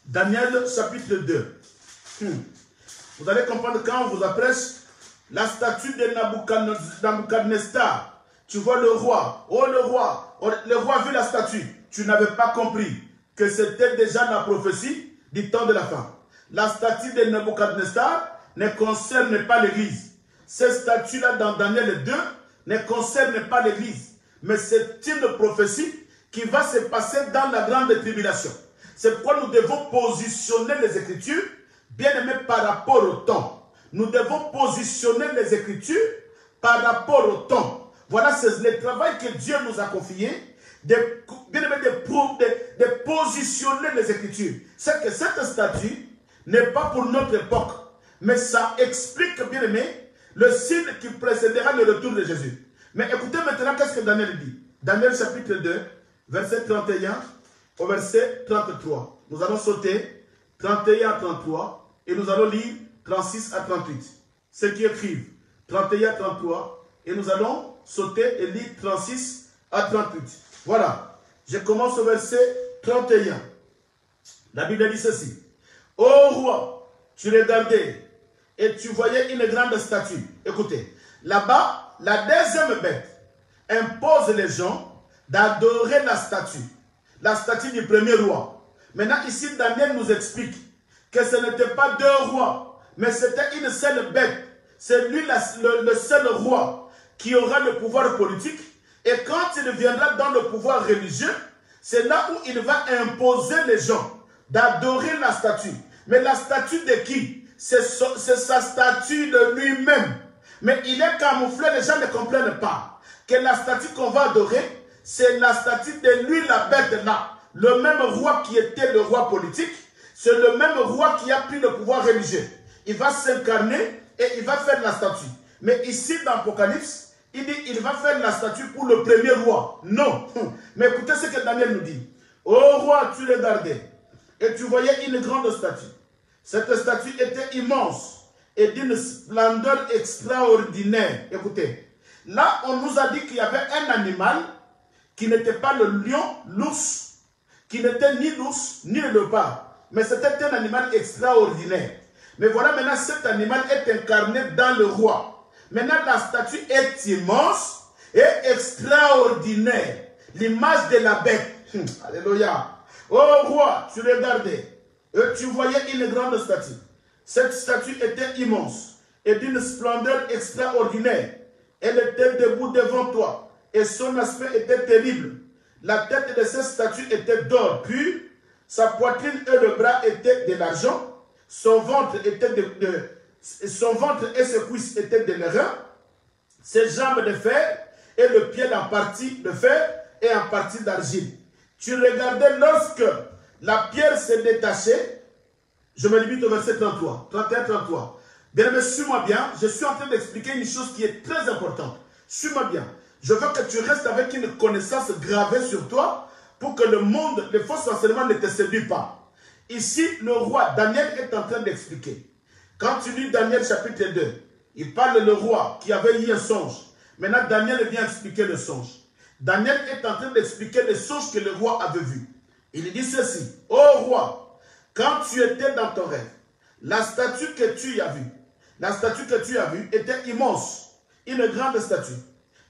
Daniel chapitre 2. Vous allez comprendre quand on vous apprêche la statue de Nabucodonosor. Tu vois le roi. Oh le roi. Oh, le roi a vu la statue. Tu n'avais pas compris que c'était déjà la prophétie du temps de la fin. La statue de Nabucodonosor ne concerne pas l'église. Cette statue-là dans Daniel 2 ne concerne pas l'église. Mais c'est une prophétie qui va se passer dans la grande tribulation. C'est pourquoi nous devons positionner les Écritures, bien aimés, par rapport au temps. Nous devons positionner les Écritures par rapport au temps. Voilà, c'est le travail que Dieu nous a confié, de positionner les Écritures. C'est que cette statue n'est pas pour notre époque, mais ça explique, bien aimé, le signe qui précédera le retour de Jésus. Mais écoutez maintenant qu'est-ce que Daniel dit. Daniel chapitre 2, verset 31 au verset 33. Nous allons sauter 31 à 33 et nous allons lire 36 à 38. Ceux qui écrivent 31 à 33 et nous allons sauter et lire 36 à 38. Voilà. Je commence au verset 31. La Bible dit ceci. Ô roi, tu regardais et tu voyais une grande statue. Écoutez, là-bas, la deuxième bête impose les gens d'adorer la statue du premier roi. Maintenant, ici, Daniel nous explique que ce n'était pas deux rois, mais c'était une seule bête. C'est lui le seul roi qui aura le pouvoir politique. Et quand il viendra dans le pouvoir religieux, c'est là où il va imposer les gens d'adorer la statue. Mais la statue de qui? C'est sa statue de lui-même. Mais il est camouflé, les gens ne comprennent pas. Que la statue qu'on va adorer, c'est la statue de lui, la bête là. Le même roi qui était le roi politique, c'est le même roi qui a pris le pouvoir religieux. Il va s'incarner et il va faire la statue. Mais ici dans l'Apocalypse, il dit il va faire la statue pour le premier roi. Non. Mais écoutez ce que Daniel nous dit. Ô roi, tu regardais et tu voyais une grande statue. Cette statue était immense et d'une splendeur extraordinaire. Écoutez, là on nous a dit qu'il y avait un animal qui n'était pas le lion, l'ours, qui n'était ni l'ours ni le léopard, mais c'était un animal extraordinaire. Mais voilà, maintenant cet animal est incarné dans le roi. Maintenant la statue est immense et extraordinaire. L'image de la bête. Alléluia. Oh roi, tu regardais et tu voyais une grande statue. Cette statue était immense et d'une splendeur extraordinaire. Elle était debout devant toi et son aspect était terrible. La tête de cette statue était d'or pur, sa poitrine et le bras étaient de l'argent, son ventre et ses cuisses étaient de l'airain, ses jambes de fer et le pied en partie de fer et en partie d'argile. Tu regardais lorsque la pierre s'est détachée. Je me limite au verset 33, 31-33. Bien aimé, suis-moi bien. Je suis en train d'expliquer une chose qui est très importante. Suis-moi bien. Je veux que tu restes avec une connaissance gravée sur toi pour que le monde, les faux enseignements ne te séduisent pas. Ici, le roi Daniel est en train d'expliquer. Quand tu lis Daniel chapitre 2, il parle le roi qui avait eu un songe. Maintenant, Daniel vient expliquer le songe. Daniel est en train d'expliquer les songes que le roi avait vus. Il dit ceci. Ô roi, quand tu étais dans ton rêve, la statue que tu as vue, était immense, une grande statue.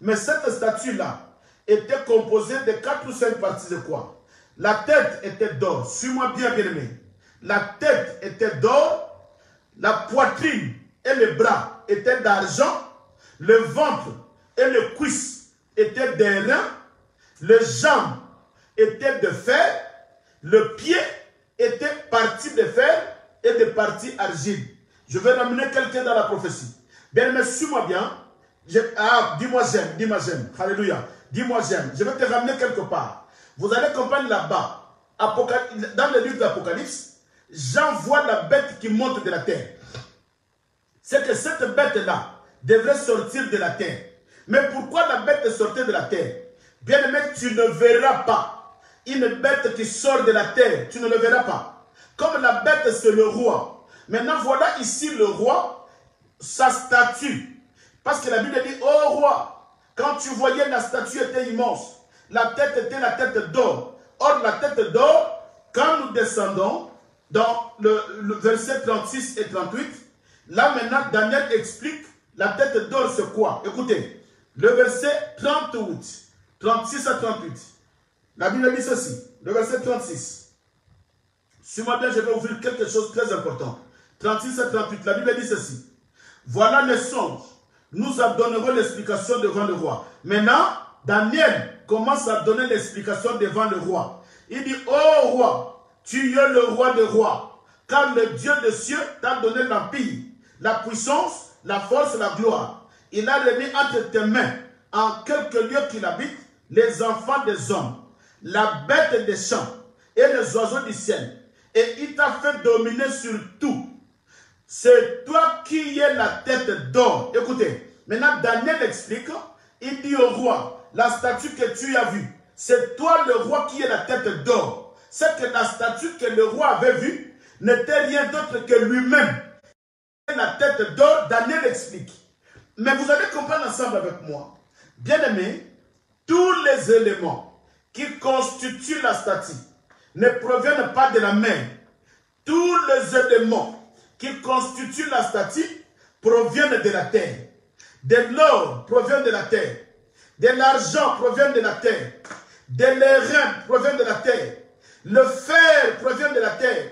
Mais cette statue-là était composée de 4 ou 5 parties de quoi? La tête était d'or. Suis-moi bien, bien-aimé. La tête était d'or, la poitrine et les bras étaient d'argent, le ventre et les cuisses était d'airain, les jambes étaient de fer, le pied était partie de fer et de partie argile. Je vais ramener quelqu'un dans la prophétie. Bien, mais suis-moi bien. Dis-moi j'aime, dis-moi j'aime. Alléluia. Dis-moi j'aime. Je vais te ramener quelque part. Vous allez comprendre là-bas. Dans le livre de l'Apocalypse, Jean voit la bête qui monte de la terre. C'est que cette bête-là devrait sortir de la terre. Mais pourquoi la bête sortait de la terre? Bien aimé, tu ne verras pas une bête qui sort de la terre. Tu ne le verras pas. Comme la bête, c'est le roi. Maintenant, voilà ici le roi, sa statue. Parce que la Bible dit, ô roi, quand tu voyais la statue était immense. La tête était la tête d'or. Or, la tête d'or, quand nous descendons dans le verset 36 et 38, là maintenant, Daniel explique la tête d'or c'est quoi. Écoutez, le verset 38, 36 à 38. La Bible dit ceci, le verset 36. Suis-moi bien, je vais ouvrir quelque chose de très important. 36 à 38, la Bible dit ceci. Voilà le songe. Nous donnerons l'explication devant le roi. Maintenant, Daniel commence à donner l'explication devant le roi. Il dit, ô roi, tu es le roi des rois, car le Dieu des cieux t'a donné l'empire, la puissance, la force, la gloire. Il a remis entre tes mains, en quelques lieux qu'il habite, les enfants des hommes, la bête des champs et les oiseaux du ciel. Et il t'a fait dominer sur tout. C'est toi qui es la tête d'or. Écoutez, maintenant Daniel explique, il dit au roi, la statue que tu as vue, c'est toi le roi qui est la tête d'or. C'est que la statue que le roi avait vue n'était rien d'autre que lui-même. La tête d'or, Daniel explique. Mais vous allez comprendre ensemble avec moi. Bien aimé, tous les éléments qui constituent la statue ne proviennent pas de la main. Tous les éléments qui constituent la statue proviennent de la terre. De l'or provient de la terre. De l'argent provient de la terre. De l'airain provient de la terre. Le fer provient de la terre.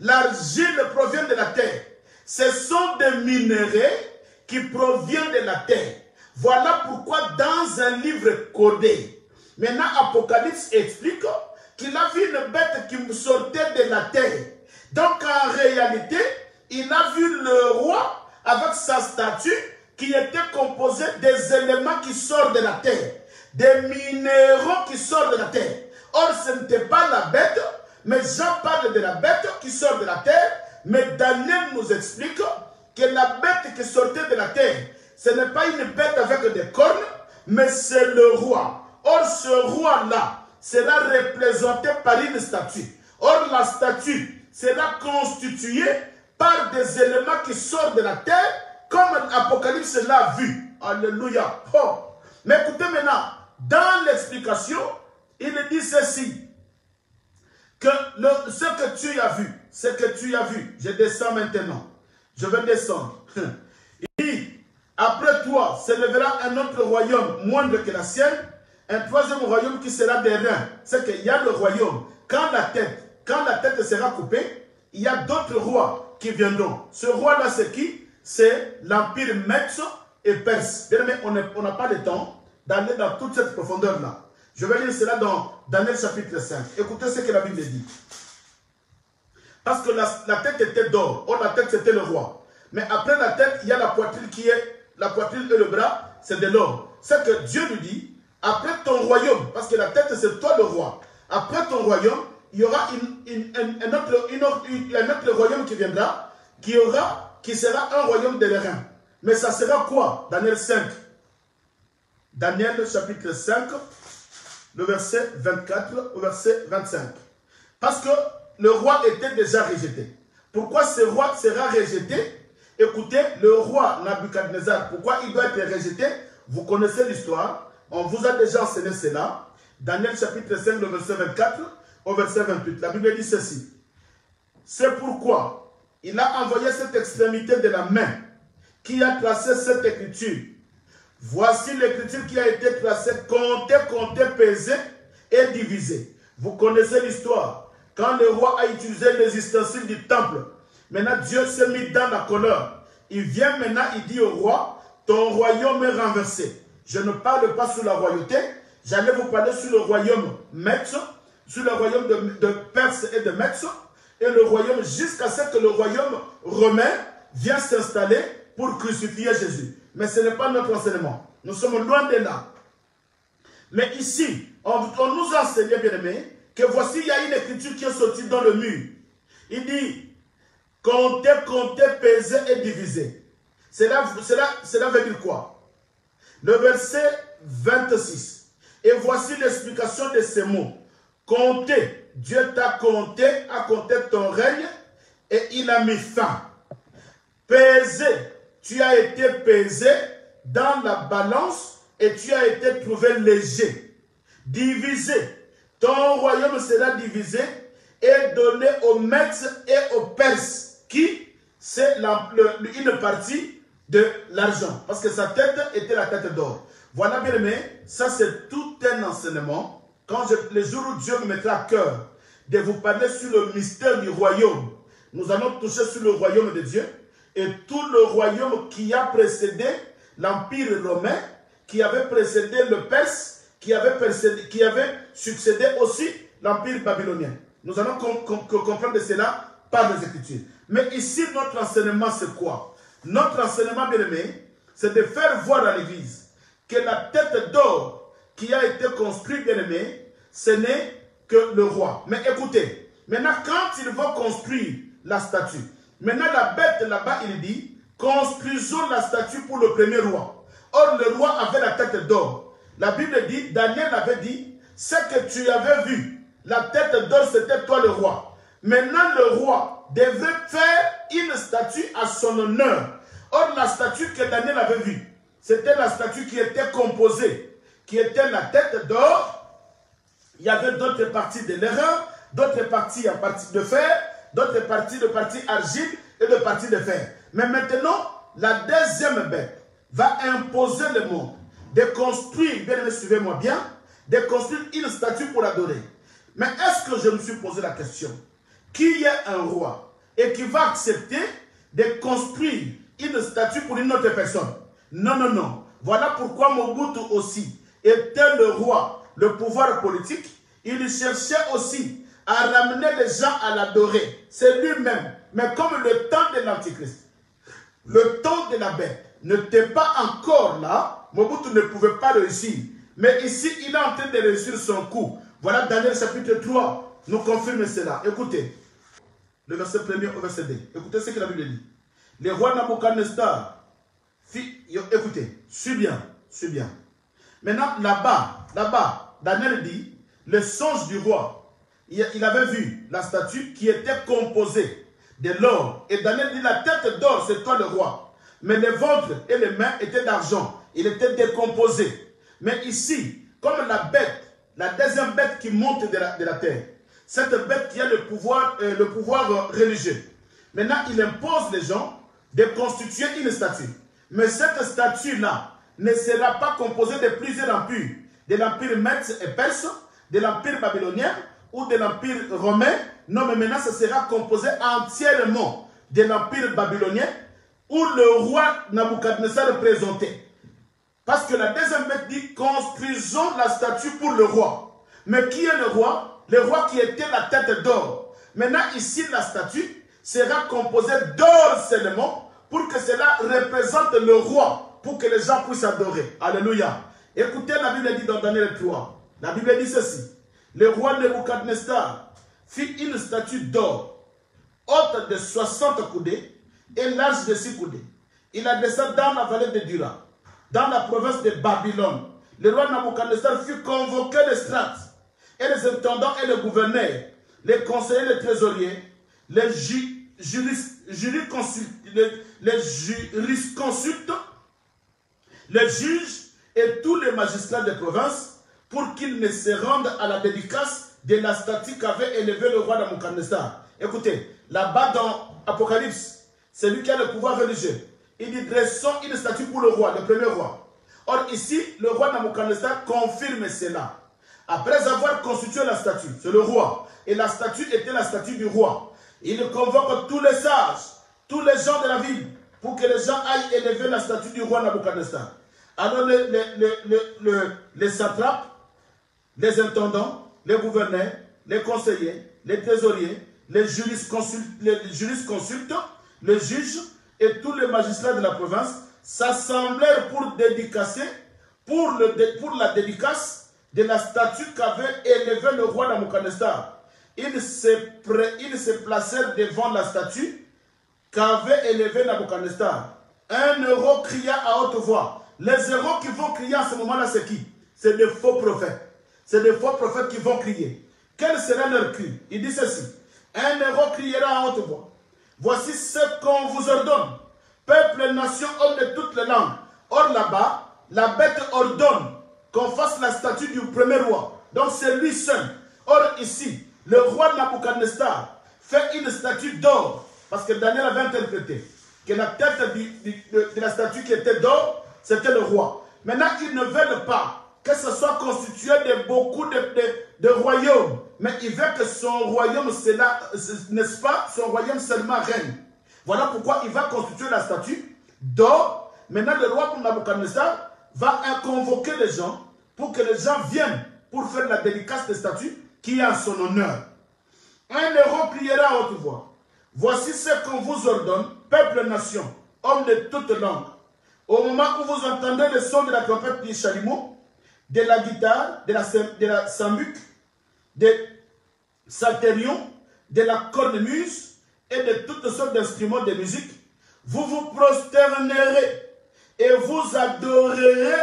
L'argile provient de la terre. Ce sont des minéraux qui proviennent de la terre. Voilà pourquoi dans un livre codé, maintenant Apocalypse explique qu'il a vu une bête qui sortait de la terre. Donc en réalité, il a vu le roi avec sa statue qui était composée des éléments qui sortent de la terre, des minéraux qui sortent de la terre. Or, ce n'était pas la bête, mais Jean parle de la bête qui sort de la terre, mais Daniel nous explique que la bête qui sortait de la terre, ce n'est pas une bête avec des cornes, mais c'est le roi. Or, ce roi-là sera représenté par une statue. Or, la statue sera constituée par des éléments qui sortent de la terre, comme l'Apocalypse l'a vu. Alléluia. Oh. Mais écoutez maintenant, dans l'explication, il dit ceci, que ce que tu as vu, je descends maintenant, je vais descendre. Il dit, après toi s'élèvera un autre royaume moindre que la sienne, un troisième royaume qui sera des reins. C'est qu'il y a le royaume, quand la tête sera coupée, il y a d'autres rois qui viendront. Ce roi-là, c'est qui? C'est l'empire Mède et Perse. Bien aimé, on n'a pas le temps d'aller dans toute cette profondeur-là. Je vais lire cela dans Daniel chapitre 5. Écoutez ce que la Bible dit. Parce que la tête était d'or. Or, la tête, c'était le roi. Mais après la tête, il y a la poitrine qui est... La poitrine et le bras, c'est de l'or. C'est que Dieu lui dit, après ton royaume, parce que la tête, c'est toi le roi. Après ton royaume, il y aura un autre royaume qui viendra, qui sera un royaume de l'airain. Mais ça sera quoi? Daniel 5. Daniel chapitre 5, le verset 24 au verset 25. Parce que le roi était déjà rejeté. Pourquoi ce roi sera rejeté? Écoutez, le roi Nabuchodonosor, pourquoi il doit être rejeté? Vous connaissez l'histoire. On vous a déjà enseigné cela. Daniel chapitre 5, le verset 24 au verset 28. La Bible dit ceci. C'est pourquoi il a envoyé cette extrémité de la main qui a tracé cette écriture. Voici l'écriture qui a été tracée, comptée, pesée et divisée. Vous connaissez l'histoire. Quand le roi a utilisé les ustensiles du temple, maintenant Dieu s'est mis dans la colère. Il vient maintenant, il dit au roi, ton royaume est renversé. je ne parle pas sur la royauté, j'allais vous parler sur le royaume Mède, sur le royaume de Perse et de Mède, et le royaume jusqu'à ce que le royaume romain vienne s'installer pour crucifier Jésus. Mais ce n'est pas notre enseignement. Nous sommes loin de là. Mais ici, on nous a enseigné, bien aimé, que voici, il y a une écriture qui est sortie dans le mur. Il dit, compter, compter, peser et diviser. Cela veut dire quoi? Le verset 26. Et voici l'explication de ces mots. Compter, Dieu t'a compté, a compté ton règne et il a mis fin. Peser, tu as été pesé dans la balance et tu as été trouvé léger. Divisé, ton royaume sera divisé et donné aux Mèdes et aux Perses, qui c'est une partie de l'argent, parce que sa tête était la tête d'or. Voilà, bien aimé, ça c'est tout un enseignement. Quand le jour où Dieu me mettra à cœur de vous parler sur le mystère du royaume, nous allons toucher sur le royaume de Dieu et tout le royaume qui a précédé l'Empire romain, qui avait précédé le Perse, qui avait succédé aussi l'Empire babylonien. Nous allons comprendre cela par les Écritures. Mais ici, notre enseignement, c'est quoi? Notre enseignement, bien aimé, c'est de faire voir à l'Église que la tête d'or qui a été construite, bien aimé, ce n'est que le roi. Mais écoutez, maintenant, quand ils vont construire la statue, maintenant la bête là-bas, il dit, construisons la statue pour le premier roi. Or, le roi avait la tête d'or. La Bible dit, Daniel avait dit, ce que tu avais vu, la tête d'or, c'était toi le roi. Maintenant, le roi devait faire une statue à son honneur. Or, la statue que Daniel avait vue, c'était la statue qui était composée, qui était la tête d'or. Il y avait d'autres parties de l'airain, d'autres parties en partie de fer, d'autres parties de partie argile et de partie de fer. Mais maintenant, la deuxième bête va imposer le monde de construire, bien aimé, suivez-moi bien, de construire une statue pour adorer. Mais est-ce que je me suis posé la question, qui est un roi et qui va accepter de construire une statue pour une autre personne? Non, non, non. Voilà pourquoi Mobutu aussi était le roi, le pouvoir politique. Il cherchait aussi à ramener les gens à l'adorer. C'est lui-même. Mais comme le temps de l'Antichrist, le temps de la bête n'était pas encore là, Mobutu ne pouvait pas réussir. Mais ici, il est en train de réussir son coup. Voilà Daniel chapitre 3 nous confirme cela. Écoutez, le verset 1er au verset 2. Écoutez ce que la Bible dit. Le roi Nabuchodonosor fit... Écoutez, suis bien, suis bien. Maintenant, là-bas, Daniel dit, le songe du roi, il avait vu la statue qui était composée de l'or. Et Daniel dit, la tête d'or, c'est toi le roi. Mais le ventre et les mains étaient d'argent. Il était décomposé. Mais ici, comme la bête, la deuxième bête qui monte de la terre, cette bête qui a le pouvoir religieux. Maintenant, il impose les gens de constituer une statue. Mais cette statue-là ne sera pas composée de plusieurs empires. De l'empire Mède et Perse, de l'empire babylonien ou de l'empire romain. Non, mais maintenant, ce sera composé entièrement de l'empire babylonien où le roi Nabuchodonosor est représenté. Parce que la deuxième bête dit, construisons la statue pour le roi. Mais qui est le roi? Le roi qui était la tête d'or. Maintenant, ici, la statue sera composée d'or seulement pour que cela représente le roi, pour que les gens puissent adorer. Alléluia. Écoutez, la Bible dit dans Daniel 3. La Bible dit ceci. Le roi Nabuchodonosor fit une statue d'or, haute de 60 coudées et large de 6 coudées. Il la descend dans la vallée de Dura, dans la province de Babylone. Le roi Nabuchodonosor fut convoqué les strates, et les intendants et les gouverneurs, les conseillers, les trésoriers, les jurisconsultes, les juges et tous les magistrats de province pour qu'ils ne se rendent à la dédicace de la statue qu'avait élevée le roi Nabuchodonosor. Écoutez, là-bas dans Apocalypse, c'est lui qui a le pouvoir religieux. Il dit, dressons une statue pour le roi, le premier roi. Or ici, le roi Nabuchodonosor confirme cela. Après avoir constitué la statue, c'est le roi, et la statue était la statue du roi. Il convoque tous les sages, tous les gens de la ville, pour que les gens aillent élever la statue du roi Nabuchodonosor. Alors les satrapes, les intendants, les gouverneurs, les conseillers, les trésoriers, les jurisconsultes, les juges et tous les magistrats de la province s'assemblèrent pour dédicacer, pour la dédicace de la statue qu'avait élevée le roi Nabuchodonosor. Ils se placèrent devant la statue qu'avait élevée Nabuchodonosor. Un héros cria à haute voix. Les héros qui vont crier à ce moment-là, c'est qui? C'est des faux prophètes. C'est des faux prophètes qui vont crier. Quel sera leur cri? Il dit ceci. Un héros criera à haute voix. Voici ce qu'on vous ordonne. Peuple, nation, homme de toutes les langues. Or là-bas, la bête ordonne qu'on fasse la statue du premier roi. Donc c'est lui seul. Or ici, le roi Nabuchodonosor fait une statue d'or. Parce que Daniel avait interprété que la tête de la statue qui était d'or, c'était le roi. Maintenant, ils ne veulent pas que ce soit constitué de beaucoup de royaumes. Mais il veut que son royaume, n'est-ce pas, son royaume seulement règne. Voilà pourquoi il va constituer la statue d'or. Maintenant, le roi Nabuchodonosor va convoquer les gens pour que les gens viennent pour faire la dédicace de statue qui est en son honneur. Un héros criera à haute voix. Voici ce qu'on vous ordonne, peuple, nation, homme de toutes langues. Au moment où vous entendez le son de la trompette du chalumeau, de la guitare, de la sambuc, de psalterion, de la cornemuse et de toutes sortes d'instruments de musique, vous vous prosternerez et vous adorerez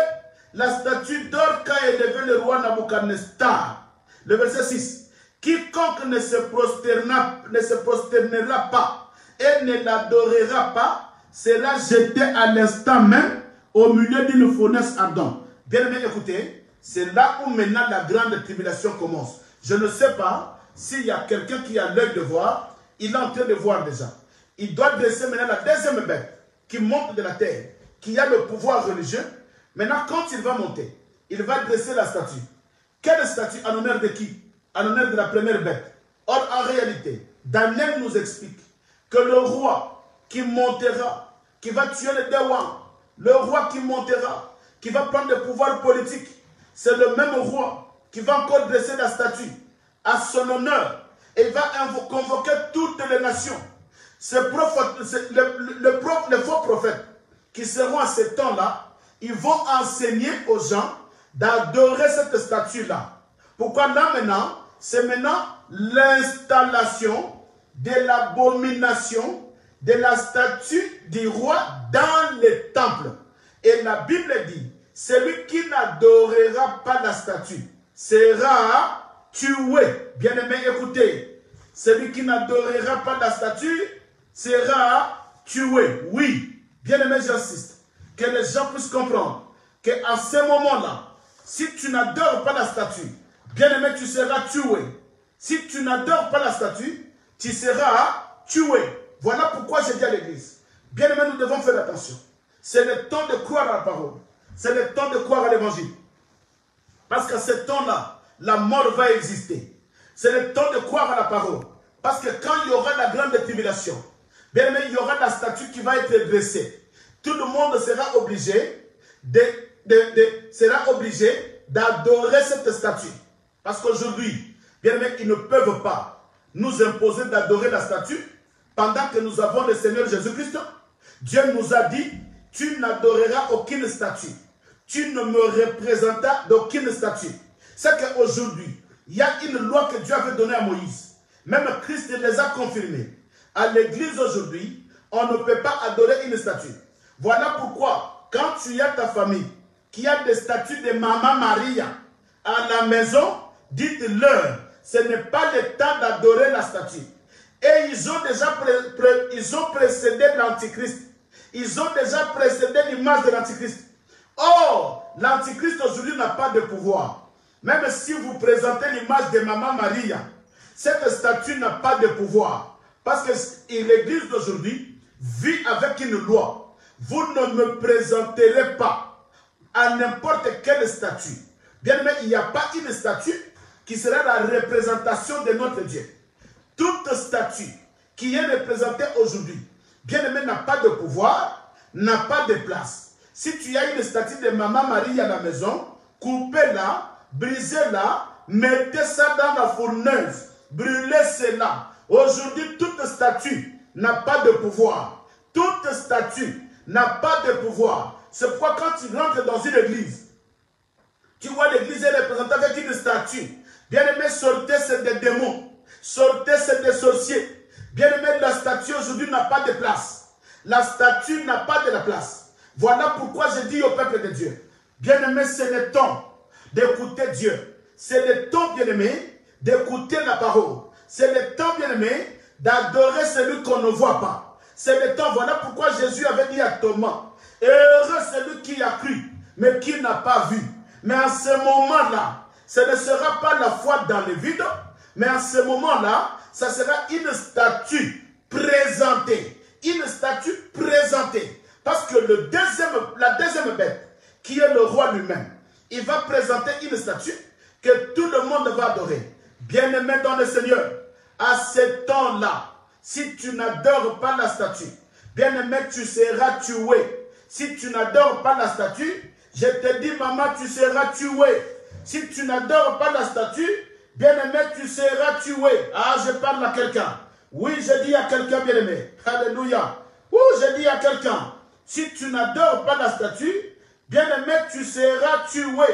la statue d'or qu'a élevée le roi Nabuchodonosor. Le verset 6. Quiconque ne se prosternera pas et ne l'adorera pas sera jeté à l'instant même au milieu d'une fournaise ardente. Bien aimé, écoutez, c'est là où maintenant la grande tribulation commence. Je ne sais pas s'il y a quelqu'un qui a l'œil de voir, il est en train de voir déjà. Il doit dresser maintenant la deuxième bête qui monte de la terre, qui a le pouvoir religieux. Maintenant, quand il va monter, il va dresser la statue. Quelle statue? En honneur de qui? En honneur de la première bête. Or, en réalité, Daniel nous explique que le roi qui montera, qui va tuer les Dewan, le roi qui montera, qui va prendre le pouvoir politique, c'est le même roi qui va encore dresser la statue à son honneur et va convoquer toutes les nations. Les faux prophètes qui seront à ce temps-là, ils vont enseigner aux gens d'adorer cette statue-là. Pourquoi là maintenant? C'est maintenant l'installation de l'abomination de la statue du roi dans le temple. Et la Bible dit, celui qui n'adorera pas la statue sera tué. Bien-aimé, écoutez, celui qui n'adorera pas la statue sera tué. Oui, bien-aimé, j'insiste, que les gens puissent comprendre qu'à ce moment-là, si tu n'adores pas la statue, bien-aimé, tu seras tué. Si tu n'adores pas la statue, tu seras tué. Voilà pourquoi je dis à l'église, bien-aimé, nous devons faire attention. C'est le temps de croire à la parole. C'est le temps de croire à l'évangile. Parce qu'à ce temps-là, la mort va exister. C'est le temps de croire à la parole. Parce que quand il y aura la grande tribulation, bien-aimé, il y aura la statue qui va être dressée. Tout le monde sera obligé d'adorer cette statue. Parce qu'aujourd'hui, bien aimé, ils ne peuvent pas nous imposer d'adorer la statue pendant que nous avons le Seigneur Jésus-Christ. Dieu nous a dit, tu n'adoreras aucune statue. Tu ne me représentas d'aucune statue. C'est qu'aujourd'hui, il y a une loi que Dieu avait donnée à Moïse. Même Christ les a confirmées. À l'église aujourd'hui, on ne peut pas adorer une statue. Voilà pourquoi, quand tu as ta famille qui a des statues de Maman Maria à la maison, dites-leur, ce n'est pas le temps d'adorer la statue. Et ils ont déjà précédé l'Antichrist. Ils ont déjà précédé l'image de l'Antichrist. Or, l'Antichrist aujourd'hui n'a pas de pouvoir. Même si vous présentez l'image de Maman Maria, cette statue n'a pas de pouvoir. Parce que l'église d'aujourd'hui vit avec une loi. Vous ne me présenterez pas à n'importe quelle statue. Bien aimé, il n'y a pas une statue qui sera la représentation de notre Dieu. Toute statue qui est représentée aujourd'hui, bien aimé, n'a pas de pouvoir, n'a pas de place. Si tu as une statue de Maman Marie à la maison, coupez-la, brisez-la, mettez ça dans la fourneuse, brûlez cela. Aujourd'hui, toute statue n'a pas de pouvoir. Toute statue n'a pas de pouvoir. C'est pourquoi quand tu rentres dans une église, tu vois l'église est représentée avec une statue. Bien-aimé, sortez, c'est des démons. Sortez, c'est des sorciers. Bien-aimé, la statue aujourd'hui n'a pas de place. La statue n'a pas de la place. Voilà pourquoi je dis au peuple de Dieu, bien-aimé, c'est le temps d'écouter Dieu. C'est le temps, bien-aimé, d'écouter la parole. C'est le temps, bien-aimé, d'adorer celui qu'on ne voit pas. C'est le temps, voilà pourquoi Jésus avait dit à Thomas, heureux celui qui a cru, mais qui n'a pas vu. Mais à ce moment-là, ce ne sera pas la foi dans le vide, mais à ce moment-là, ça sera une statue présentée. Une statue présentée. Parce que la deuxième bête, qui est le roi lui-même, il va présenter une statue que tout le monde va adorer. Bien-aimé dans le Seigneur, à ce temps-là, si tu n'adores pas la statue, bien-aimé, tu seras tué. Si tu n'adores pas la statue, je te dis, maman, tu seras tué. Si tu n'adores pas la statue, bien-aimé, tu seras tué. Ah, je parle à quelqu'un. Oui, je dis à quelqu'un, bien-aimé. Alléluia. Oui, je dis à quelqu'un. Si tu n'adores pas la statue, bien-aimé, tu seras tué.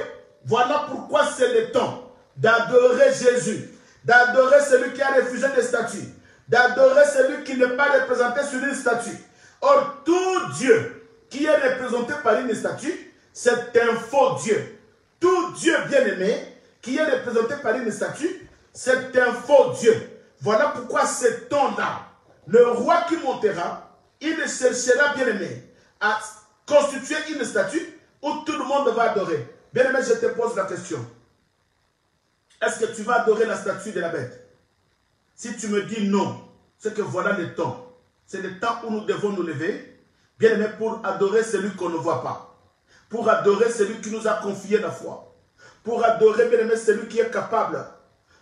Voilà pourquoi c'est le temps d'adorer Jésus. D'adorer celui qui a refusé des statues. D'adorer celui qui n'est pas représenté sur une statue. Or, tout Dieu qui est représenté par une statue, c'est un faux Dieu. Tout Dieu bien-aimé qui est représenté par une statue, c'est un faux Dieu. Voilà pourquoi ce temps-là, le roi qui montera, il cherchera bien-aimé à constituer une statue où tout le monde va adorer. Bien-aimé, je te pose la question. Est-ce que tu vas adorer la statue de la bête? Si tu me dis non, c'est que voilà le temps. C'est le temps où nous devons nous lever, bien-aimé, pour adorer celui qu'on ne voit pas. Pour adorer celui qui nous a confié la foi. Pour adorer, bien-aimé, celui qui est capable.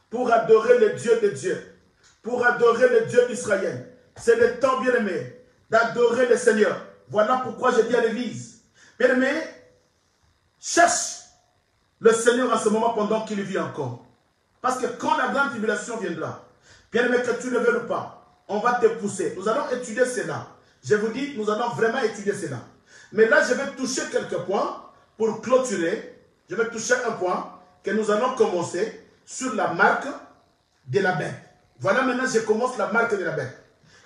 Pour adorer le Dieu de Dieu. Pour adorer le Dieu d'Israël. C'est le temps, bien-aimé, d'adorer le Seigneur. Voilà pourquoi je dis à l'église, bien-aimé, cherche le Seigneur en ce moment pendant qu'il vit encore. Parce que quand la grande tribulation viendra, bien-aimé, que tu ne veux pas, on va te pousser. Nous allons étudier cela. Je vous dis, nous allons vraiment étudier cela. Mais là, je vais toucher quelques points pour clôturer. Je vais toucher un point que nous allons commencer sur la marque de la bête. Voilà, maintenant, je commence la marque de la bête.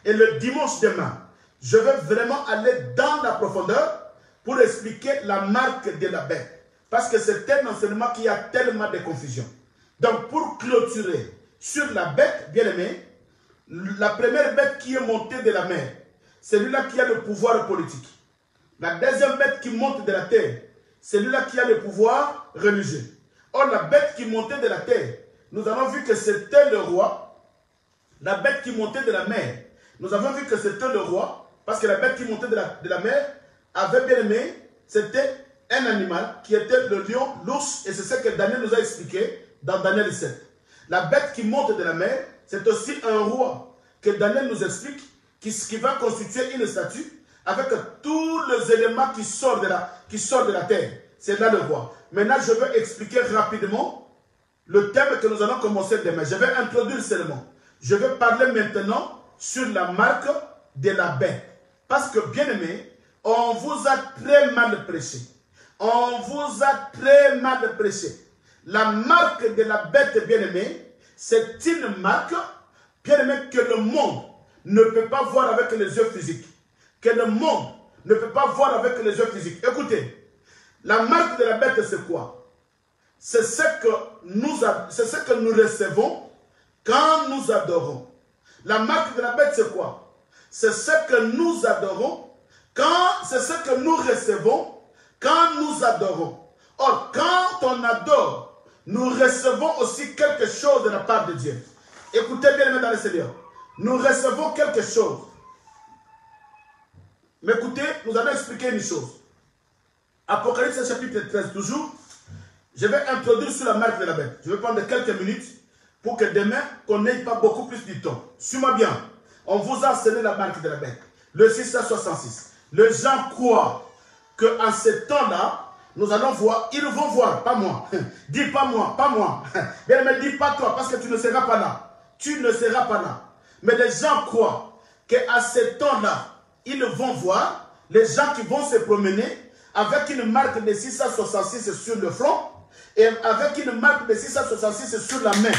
Et le dimanche demain, je vais vraiment aller dans la profondeur pour expliquer la marque de la bête. Parce que c'est un enseignement qui a tellement de confusion. Donc, pour clôturer sur la bête, bien aimé, la première bête qui est montée de la mer, c'est celui-là qui a le pouvoir politique. La deuxième bête qui monte de la terre, c'est celui-là qui a le pouvoir religieux. Or, la bête qui montait de la terre, nous avons vu que c'était le roi. La bête qui montait de la mer, nous avons vu que c'était le roi, parce que la bête qui montait de la mer avait bien aimé, c'était un animal qui était le lion, l'ours, et c'est ce que Daniel nous a expliqué dans Daniel 7. La bête qui monte de la mer, c'est aussi un roi que Daniel nous explique, qui va constituer une statue avec tous les éléments qui sortent de la terre. C'est là le roi. Maintenant, je vais expliquer rapidement le thème que nous allons commencer demain. Je vais introduire seulement. Je vais parler maintenant sur la marque de la bête. Parce que, bien aimé, on vous a très mal prêché. On vous a très mal prêché. La marque de la bête, bien aimé, c'est une marque, bien aimé, que le monde ne peut pas voir avec les yeux physiques. Que le monde ne peut pas voir avec les yeux physiques. Écoutez, la marque de la bête, c'est quoi? C'est ce que nous recevons quand nous adorons. La marque de la bête, c'est quoi? C'est ce que nous adorons, c'est ce que nous recevons quand nous adorons. Or, quand on adore, nous recevons aussi quelque chose de la part de Dieu. Écoutez bien, mes dans le Seigneur. Nous recevons quelque chose. Mais écoutez, nous allons expliquer une chose. Apocalypse chapitre 13, toujours. Je vais introduire sur la marque de la bête. Je vais prendre quelques minutes pour que demain, qu'on n'ait pas beaucoup plus de temps. Suis-moi bien. On vous a enseigné la marque de la bête. Le 666. Les gens croient qu'en ce temps-là, nous allons voir, ils vont voir, pas moi. Dis pas moi, pas moi. Bien, ne dis pas toi, parce que tu ne seras pas là. Tu ne seras pas là. Mais les gens croient qu'à ce temps-là, ils vont voir les gens qui vont se promener avec une marque de 666 sur le front et avec une marque de 666 sur la main.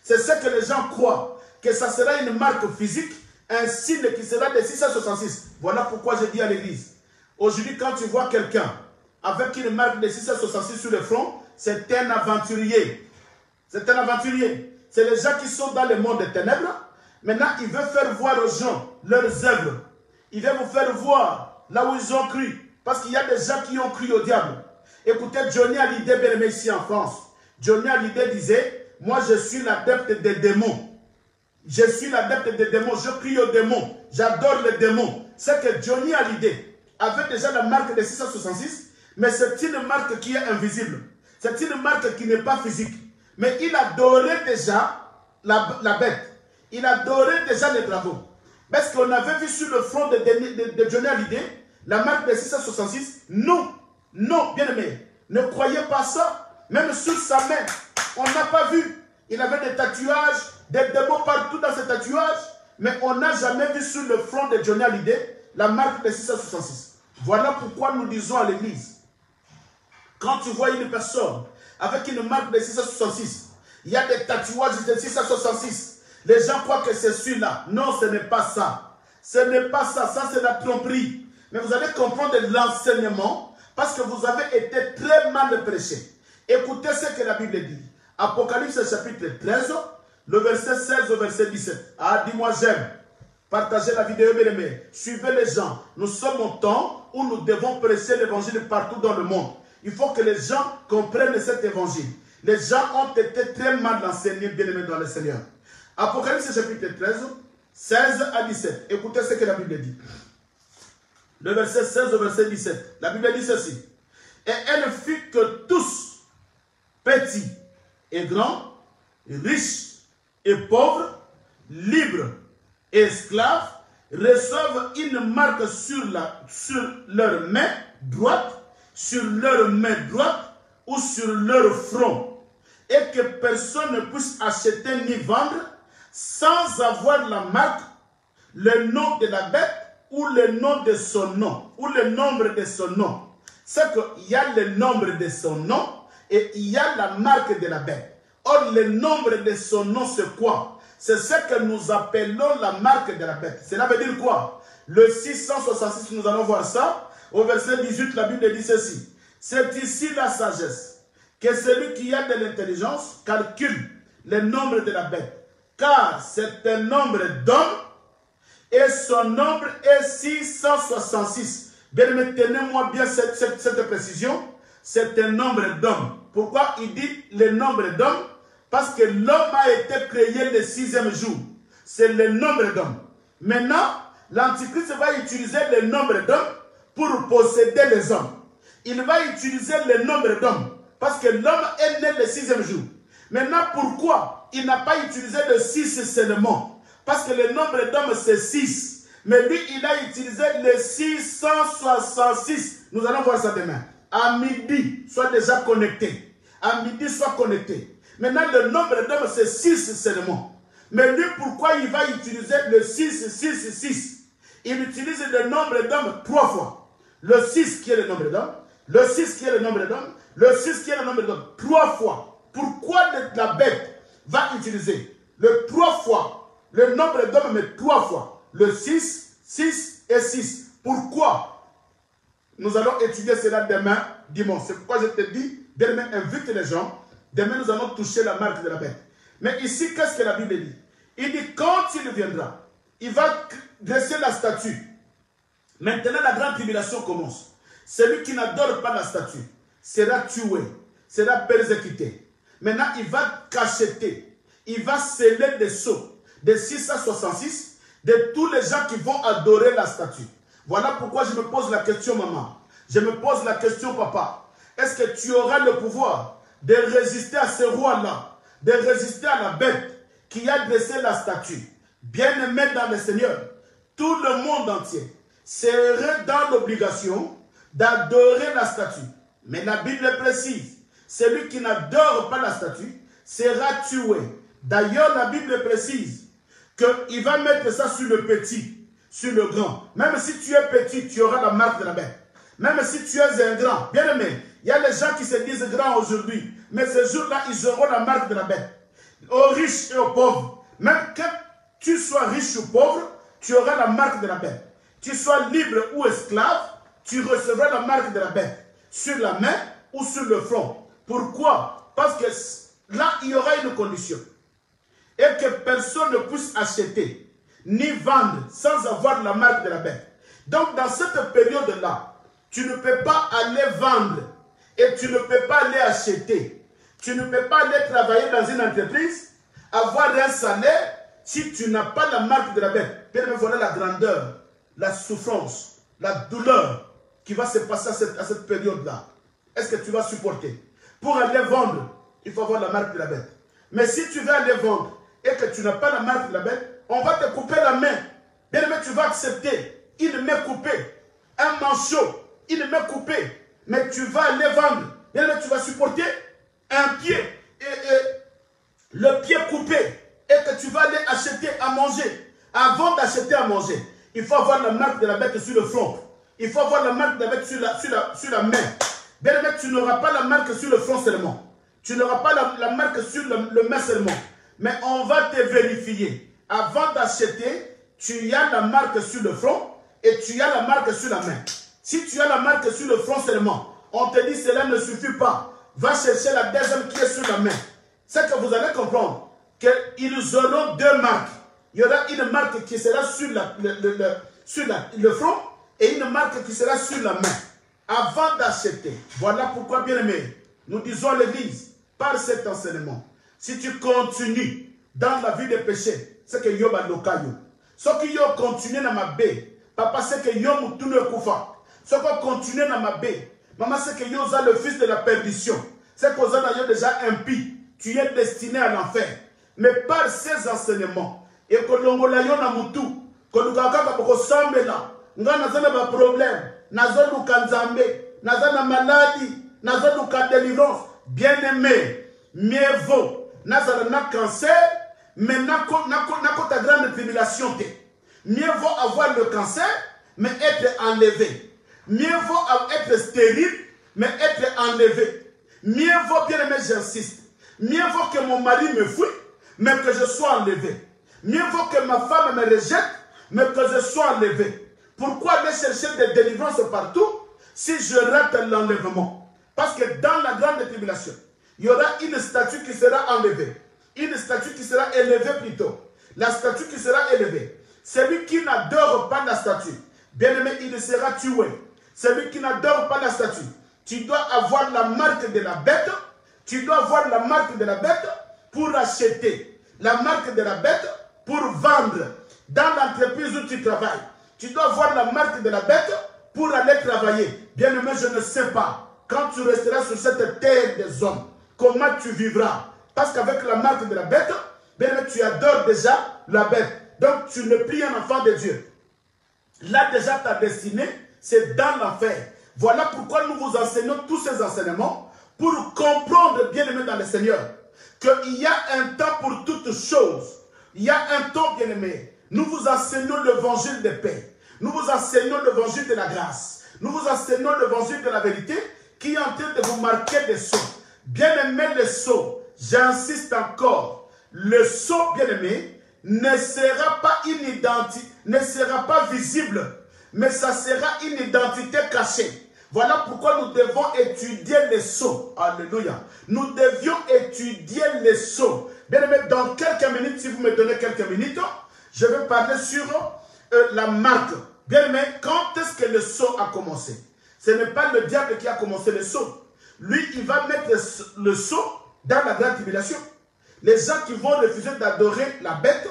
C'est ce que les gens croient, que ça sera une marque physique, un signe qui sera de 666. Voilà pourquoi je dis à l'église, aujourd'hui quand tu vois quelqu'un avec une marque de 666 sur le front, c'est un aventurier. C'est un aventurier. C'est les gens qui sont dans le monde des ténèbres. Maintenant, il veut faire voir aux gens leurs œuvres. Il veut vous faire voir là où ils ont cru. Parce qu'il y a des gens qui ont cru au diable. Écoutez, Johnny Hallyday, bien aimé ici en France. Johnny Hallyday disait, moi je suis l'adepte des démons. Je suis l'adepte des démons. Je prie aux démons. J'adore les démons. C'est que Johnny Hallyday avait déjà la marque de 666. Mais c'est une marque qui est invisible. C'est une marque qui n'est pas physique. Mais il adorait déjà la bête. Il adorait déjà les dragons. Parce qu'on avait vu sur le front de Johnny Hallyday la marque de 666. Non, non, bien aimé. Ne croyez pas ça. Même sur sa main, on n'a pas vu. Il avait des tatouages, des démons partout dans ces tatouages. Mais on n'a jamais vu sur le front de Johnny Hallyday la marque de 666. Voilà pourquoi nous disons à l'église, quand tu vois une personne avec une marque de 666, il y a des tatouages de 666. Les gens croient que c'est celui-là. Non, ce n'est pas ça. Ce n'est pas ça. Ça, c'est la tromperie. Mais vous allez comprendre l'enseignement parce que vous avez été très mal prêché. Écoutez ce que la Bible dit. Apocalypse chapitre 13, le verset 16 au verset 17. Ah, dis-moi j'aime. Partagez la vidéo, bien aimé. Suivez les gens. Nous sommes au temps où nous devons prêcher l'évangile partout dans le monde. Il faut que les gens comprennent cet évangile. Les gens ont été très mal enseignés, bien-aimés dans le Seigneur. Apocalypse chapitre 13, 16 à 17. Écoutez ce que la Bible dit. Le verset 16 au verset 17. La Bible dit ceci. Et elle fit que tous, petits et grands, riches et pauvres, libres et esclaves, reçoivent une marque sur leur main droite, sur leur main droite ou sur leur front, et que personne ne puisse acheter ni vendre sans avoir la marque, le nom de la bête ou le nom de son nom, ou le nombre de son nom. C'est qu'il y a le nombre de son nom et il y a la marque de la bête. Or, le nombre de son nom, c'est quoi? C'est ce que nous appelons la marque de la bête. Cela veut dire quoi? Le 666, nous allons voir ça. Au verset 18, la Bible dit ceci. C'est ici la sagesse, que celui qui a de l'intelligence calcule le nombre de la bête. Car c'est un nombre d'hommes et son nombre est 666. Bien, tenez-moi bien cette précision. C'est un nombre d'hommes. Pourquoi il dit le nombre d'hommes? Parce que l'homme a été créé le 6e jour. C'est le nombre d'hommes. Maintenant, l'Antichrist va utiliser le nombre d'hommes pour posséder les hommes. Il va utiliser le nombre d'hommes. Parce que l'homme est né le 6e jour. Maintenant, pourquoi il n'a pas utilisé le 6 seulement? Parce que le nombre d'hommes, c'est 6. Mais lui, il a utilisé le 666. Nous allons voir ça demain. À midi, sois déjà connecté. À midi, sois connecté. Maintenant, le nombre d'hommes, c'est 6 seulement. Mais lui, pourquoi il va utiliser le 666? Il utilise le nombre d'hommes 3 fois. Le 6 qui est le nombre d'hommes, le 6 qui est le nombre d'hommes, le 6 qui est le nombre d'hommes, 3 fois. Pourquoi la bête va utiliser le 3 fois, le nombre d'hommes, mais 3 fois, le 6, 6 et 6? Pourquoi? Nous allons étudier cela demain, dimanche. C'est pourquoi je te dis, demain, invite les gens. Demain, nous allons toucher la marque de la bête. Mais ici, qu'est-ce que la Bible dit? Il dit, quand il viendra, il va dresser la statue. Maintenant, la grande tribulation commence. Celui qui n'adore pas la statue sera tué, sera persécuté. Maintenant, il va cacheter, il va sceller des sceaux de 666 de tous les gens qui vont adorer la statue. Voilà pourquoi je me pose la question, maman. Je me pose la question, papa. Est-ce que tu auras le pouvoir de résister à ce roi-là, de résister à la bête qui a dressé la statue? Bien-aimé dans le Seigneur, tout le monde entier serait dans l'obligation d'adorer la statue. Mais la Bible précise, celui qui n'adore pas la statue sera tué. D'ailleurs, la Bible précise qu'il va mettre ça sur le petit, sur le grand. Même si tu es petit, tu auras la marque de la bête. Même si tu es un grand, bien aimé, il y a les gens qui se disent grands aujourd'hui, mais ce jour-là, ils auront la marque de la bête. Aux riches et aux pauvres, même que tu sois riche ou pauvre, tu auras la marque de la bête. Tu sois libre ou esclave, tu recevras la marque de la bête sur la main ou sur le front. Pourquoi? Parce que là, il y aura une condition. Et que personne ne puisse acheter ni vendre sans avoir la marque de la bête. Donc, dans cette période-là, tu ne peux pas aller vendre et tu ne peux pas aller acheter. Tu ne peux pas aller travailler dans une entreprise, avoir un salaire si tu n'as pas la marque de la bête. Bien, voilà la grandeur, la souffrance, la douleur qui va se passer à cette période-là. Est-ce que tu vas supporter? Pour aller vendre, il faut avoir la marque de la bête. Mais si tu veux aller vendre et que tu n'as pas la marque de la bête, on va te couper la main. Bien aimé, tu vas accepter une main coupée, un manchot, une main coupée, mais tu vas aller vendre. Bien aimé, tu vas supporter un pied, le pied coupé, et que tu vas aller acheter à manger. Avant d'acheter à manger, il faut avoir la marque de la bête sur le front. Il faut avoir la marque de la bête sur la main. Bien aimé, tu n'auras pas la marque sur le front seulement. Tu n'auras pas la marque sur le main seulement. Mais on va te vérifier. Avant d'acheter, tu as la marque sur le front et tu as la marque sur la main. Si tu as la marque sur le front seulement, on te dit cela ne suffit pas. Va chercher la deuxième qui est sur la main. C'est que vous allez comprendre qu'ils auront deux marques. Il y aura une marque qui sera sur le front et une marque qui sera sur la main. Avant d'acheter. Voilà pourquoi, bien aimé, nous disons à l'église, par cet enseignement, si tu continues dans la vie de péché, c'est que Yob a l'ocasion. Ce qui Yob continue dans ma baie, papa, c'est que Yob m'a tout le koufa. Ce qui continue dans ma baie, maman, c'est que Yob a le fils de la perdition. C'est qu'on a d'ailleurs déjà impie. Tu es destiné à l'enfer. Mais par ces enseignements, et que l'on a moutou, que nous avons là, nous avons un problème, nous avons un maladie, nous avons une délivrance. Bien aimé, mieux vaut, nous avons un cancer, mais nous avons une grande tribulation. Mieux vaut avoir le cancer, mais être enlevé. Mieux vaut être stérile, mais être enlevé. Mieux vaut, bien aimé, j'insiste. Mieux vaut que mon mari me fuit, mais que je sois enlevé. Mieux vaut que ma femme me rejette, mais que je sois enlevé. Pourquoi aller chercher des délivrances partout si je rate l'enlèvement? Parce que dans la grande tribulation, il y aura une statue qui sera enlevée. Une statue qui sera élevée plutôt. La statue qui sera élevée. Celui qui n'adore pas la statue, bien aimé, il sera tué. Celui qui n'adore pas la statue, tu dois avoir la marque de la bête. Tu dois avoir la marque de la bête pour acheter. La marque de la bête pour vendre. Dans l'entreprise où tu travailles, tu dois avoir la marque de la bête pour aller travailler. Bien aimé, je ne sais pas, quand tu resteras sur cette terre des hommes, comment tu vivras. Parce qu'avec la marque de la bête, bien aimé, tu adores déjà la bête. Donc tu ne pries un enfant de Dieu. Là déjà ta destinée, c'est dans l'enfer. Voilà pourquoi nous vous enseignons tous ces enseignements pour comprendre, bien aimé dans le Seigneur, qu'il y a un temps pour toutes choses. Il y a un temps, bien aimé. Nous vous enseignons l'évangile de paix. Nous vous enseignons l'évangile de la grâce. Nous vous enseignons l'évangile de la vérité qui est en train de vous marquer des sceaux. Bien aimé, les sceaux, j'insiste encore, le sceau, bien aimé, ne sera pas une identité, ne sera pas visible, mais ça sera une identité cachée. Voilà pourquoi nous devons étudier les sceaux. Alléluia. Nous devions étudier les sceaux. Bien aimé, dans quelques minutes, si vous me donnez quelques minutes, je vais parler sur la marque. Bien aimé, quand est-ce que le sceau a commencé? Ce n'est pas le diable qui a commencé le sceau. Lui, il va mettre le sceau dans la grande tribulation. Les gens qui vont refuser d'adorer la bête,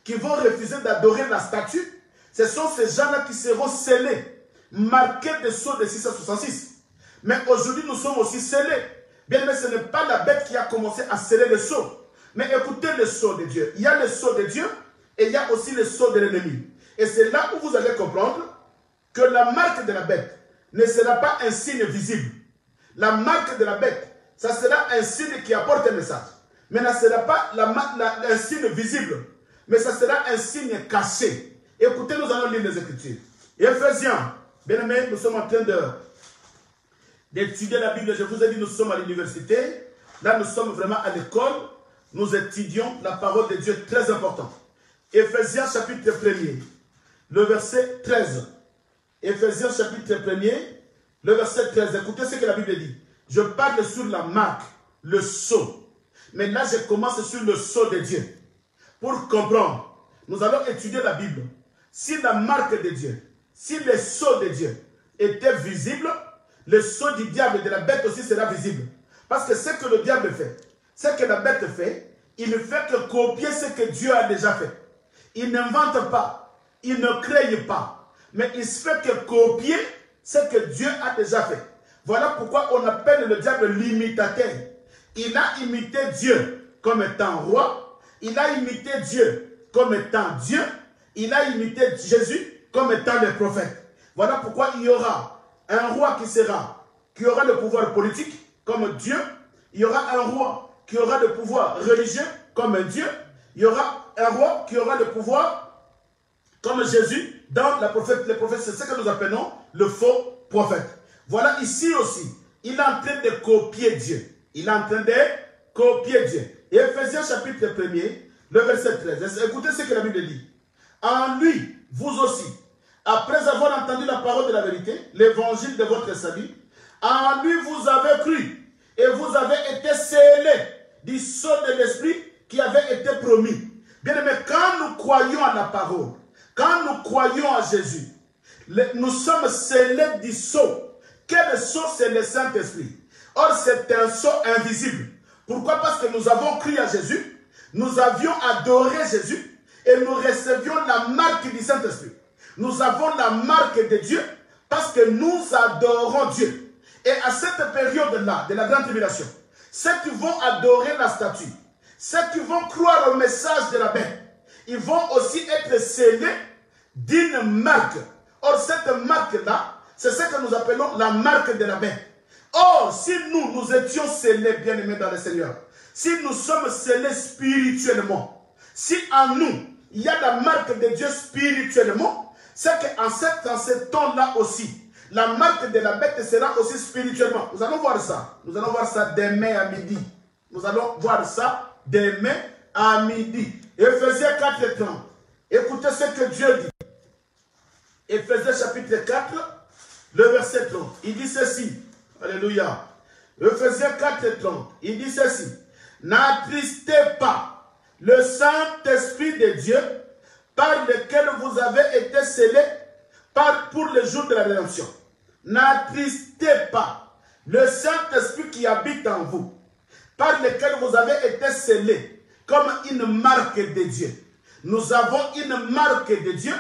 qui vont refuser d'adorer la statue, ce sont ces gens-là qui seront scellés, marqués de sceaux de 666. Mais aujourd'hui, nous sommes aussi scellés. Bien aimé, ce n'est pas la bête qui a commencé à sceller le sceau. Mais écoutez le sceau de Dieu. Il y a le sceau de Dieu et il y a aussi le sceau de l'ennemi. Et c'est là où vous allez comprendre que la marque de la bête ne sera pas un signe visible. La marque de la bête, ça sera un signe qui apporte un message. Mais ça ne sera pas un signe visible, mais ça sera un signe caché. Écoutez, nous allons lire les Écritures. Éphésiens, bien aimés, nous sommes en train d'étudier la Bible. Je vous ai dit, nous sommes à l'université. Là, nous sommes vraiment à l'école. Nous étudions la parole de Dieu, très importante. Éphésiens chapitre 1er, le verset 13. Éphésiens chapitre 1er, le verset 13. Écoutez ce que la Bible dit. Je parle sur la marque, le sceau. Mais là, je commence sur le sceau de Dieu. Pour comprendre, nous allons étudier la Bible. Si la marque de Dieu, si le sceau de Dieu était visible, le sceau du diable et de la bête aussi sera visible. Parce que ce que le diable fait, ce que la bête fait, il ne fait que copier ce que Dieu a déjà fait. Il n'invente pas, il ne crée pas, mais il se fait que copier ce que Dieu a déjà fait. Voilà pourquoi on appelle le diable l'imitateur. Il a imité Dieu comme étant roi, il a imité Dieu comme étant Dieu, il a imité Jésus comme étant le prophète. Voilà pourquoi il y aura un roi qui aura le pouvoir politique comme Dieu, il y aura un roi qui aura le pouvoir religieux comme Dieu, il y aura un roi qui aura le pouvoir comme Jésus dans la prophète. Les prophètes, c'est ce que nous appelons le faux prophète. Voilà, ici aussi, il est en train de copier Dieu. Il est en train de copier Dieu. Et Éphésiens chapitre 1er, le verset 13. Écoutez ce que la Bible dit. En lui, vous aussi, après avoir entendu la parole de la vérité, l'évangile de votre salut, en lui vous avez cru et vous avez été scellés du sceau de l'esprit qui avait été promis. Bien aimé, quand nous croyons à la parole, quand nous croyons à Jésus, nous sommes scellés du sceau. Quel sceau? C'est le Saint-Esprit. Or, c'est un sceau invisible. Pourquoi? Parce que nous avons cru à Jésus, nous avions adoré Jésus et nous recevions la marque du Saint-Esprit. Nous avons la marque de Dieu parce que nous adorons Dieu. Et à cette période-là, de la grande tribulation, ceux qui vont adorer la statue, ceux qui vont croire au message de la bête, ils vont aussi être scellés d'une marque. Or, cette marque-là, c'est ce que nous appelons la marque de la bête. Or, si nous étions scellés, bien-aimés dans le Seigneur, si nous sommes scellés spirituellement, si en nous, il y a la marque de Dieu spirituellement, c'est qu'en ce temps-là aussi, la marque de la bête sera aussi spirituellement. Nous allons voir ça. Nous allons voir ça demain à midi. Nous allons voir ça demain à midi. Éphésiens 4, 30. Écoutez ce que Dieu dit. Éphésiens chapitre 4, le verset 30. Il dit ceci. Alléluia. Éphésiens 4, 30. Il dit ceci. N'attristez pas le Saint-Esprit de Dieu par lequel vous avez été scellés pour le jour de la rédemption. N'attristez pas le Saint-Esprit qui habite en vous, par lequel vous avez été scellés comme une marque de Dieu. Nous avons une marque de Dieu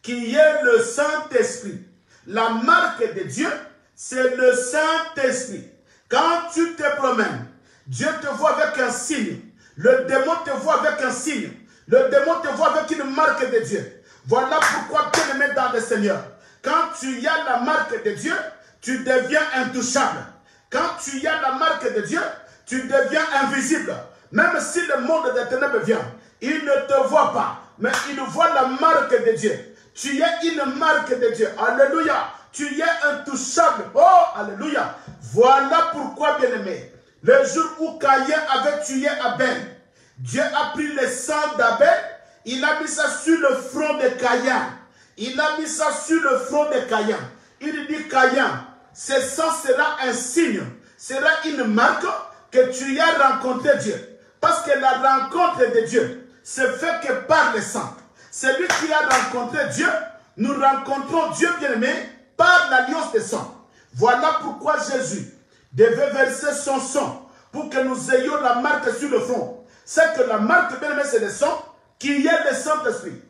qui est le Saint-Esprit. La marque de Dieu, c'est le Saint-Esprit. Quand tu te promènes, Dieu te voit avec un signe. Le démon te voit avec un signe. Le démon te voit avec une marque de Dieu. Voilà pourquoi tu le mets dans le Seigneur. Quand tu as la marque de Dieu, tu deviens intouchable. Quand tu as la marque de Dieu, tu deviens invisible. Même si le monde des ténèbres vient, il ne te voit pas, mais il voit la marque de Dieu. Tu es une marque de Dieu. Alléluia. Tu es intouchable. Oh, alléluia. Voilà pourquoi, bien-aimé, le jour où Caïn avait tué Abel, Dieu a pris le sang d'Abel, il a mis ça sur le front de Caïn. Il a mis ça sur le front de Caïn. Il dit, Caïn, ce sang sera un signe, sera une marque que tu as rencontré Dieu. Parce que la rencontre de Dieu se fait que par le sang. Celui qui a rencontré Dieu, nous rencontrons Dieu bien-aimé par l'alliance de sang. Voilà pourquoi Jésus devait verser son sang pour que nous ayons la marque sur le front. C'est que la marque bien-aimé, c'est le sang qui est le Saint-Esprit.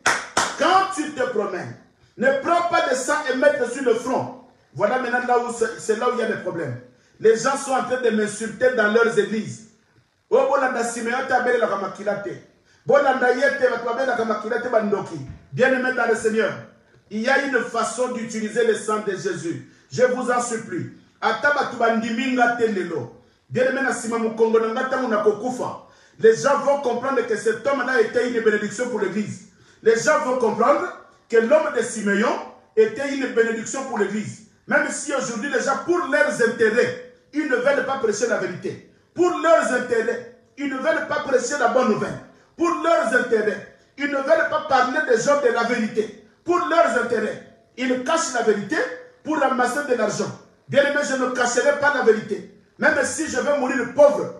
Quand tu te promènes, ne prends pas de sang et mets sur le front. Voilà maintenant là où c'est là où il y a des problèmes. Les gens sont en train de m'insulter dans leurs églises. Oh, bien-aimé dans le Seigneur, il y a une façon d'utiliser le sang de Jésus. Je vous en supplie. Les gens vont comprendre que cet homme-là était une bénédiction pour l'Église. Les gens vont comprendre que l'homme de Siméon était une bénédiction pour l'Église. Même si aujourd'hui, les gens, pour leurs intérêts, ils ne veulent pas prêcher la vérité. Pour leurs intérêts, ils ne veulent pas prêcher la bonne nouvelle. Pour leurs intérêts, ils ne veulent pas parler des gens de la vérité. Pour leurs intérêts, ils cachent la vérité pour ramasser de l'argent. Bien aimé, je ne cacherai pas la vérité. Même si je vais mourir pauvre,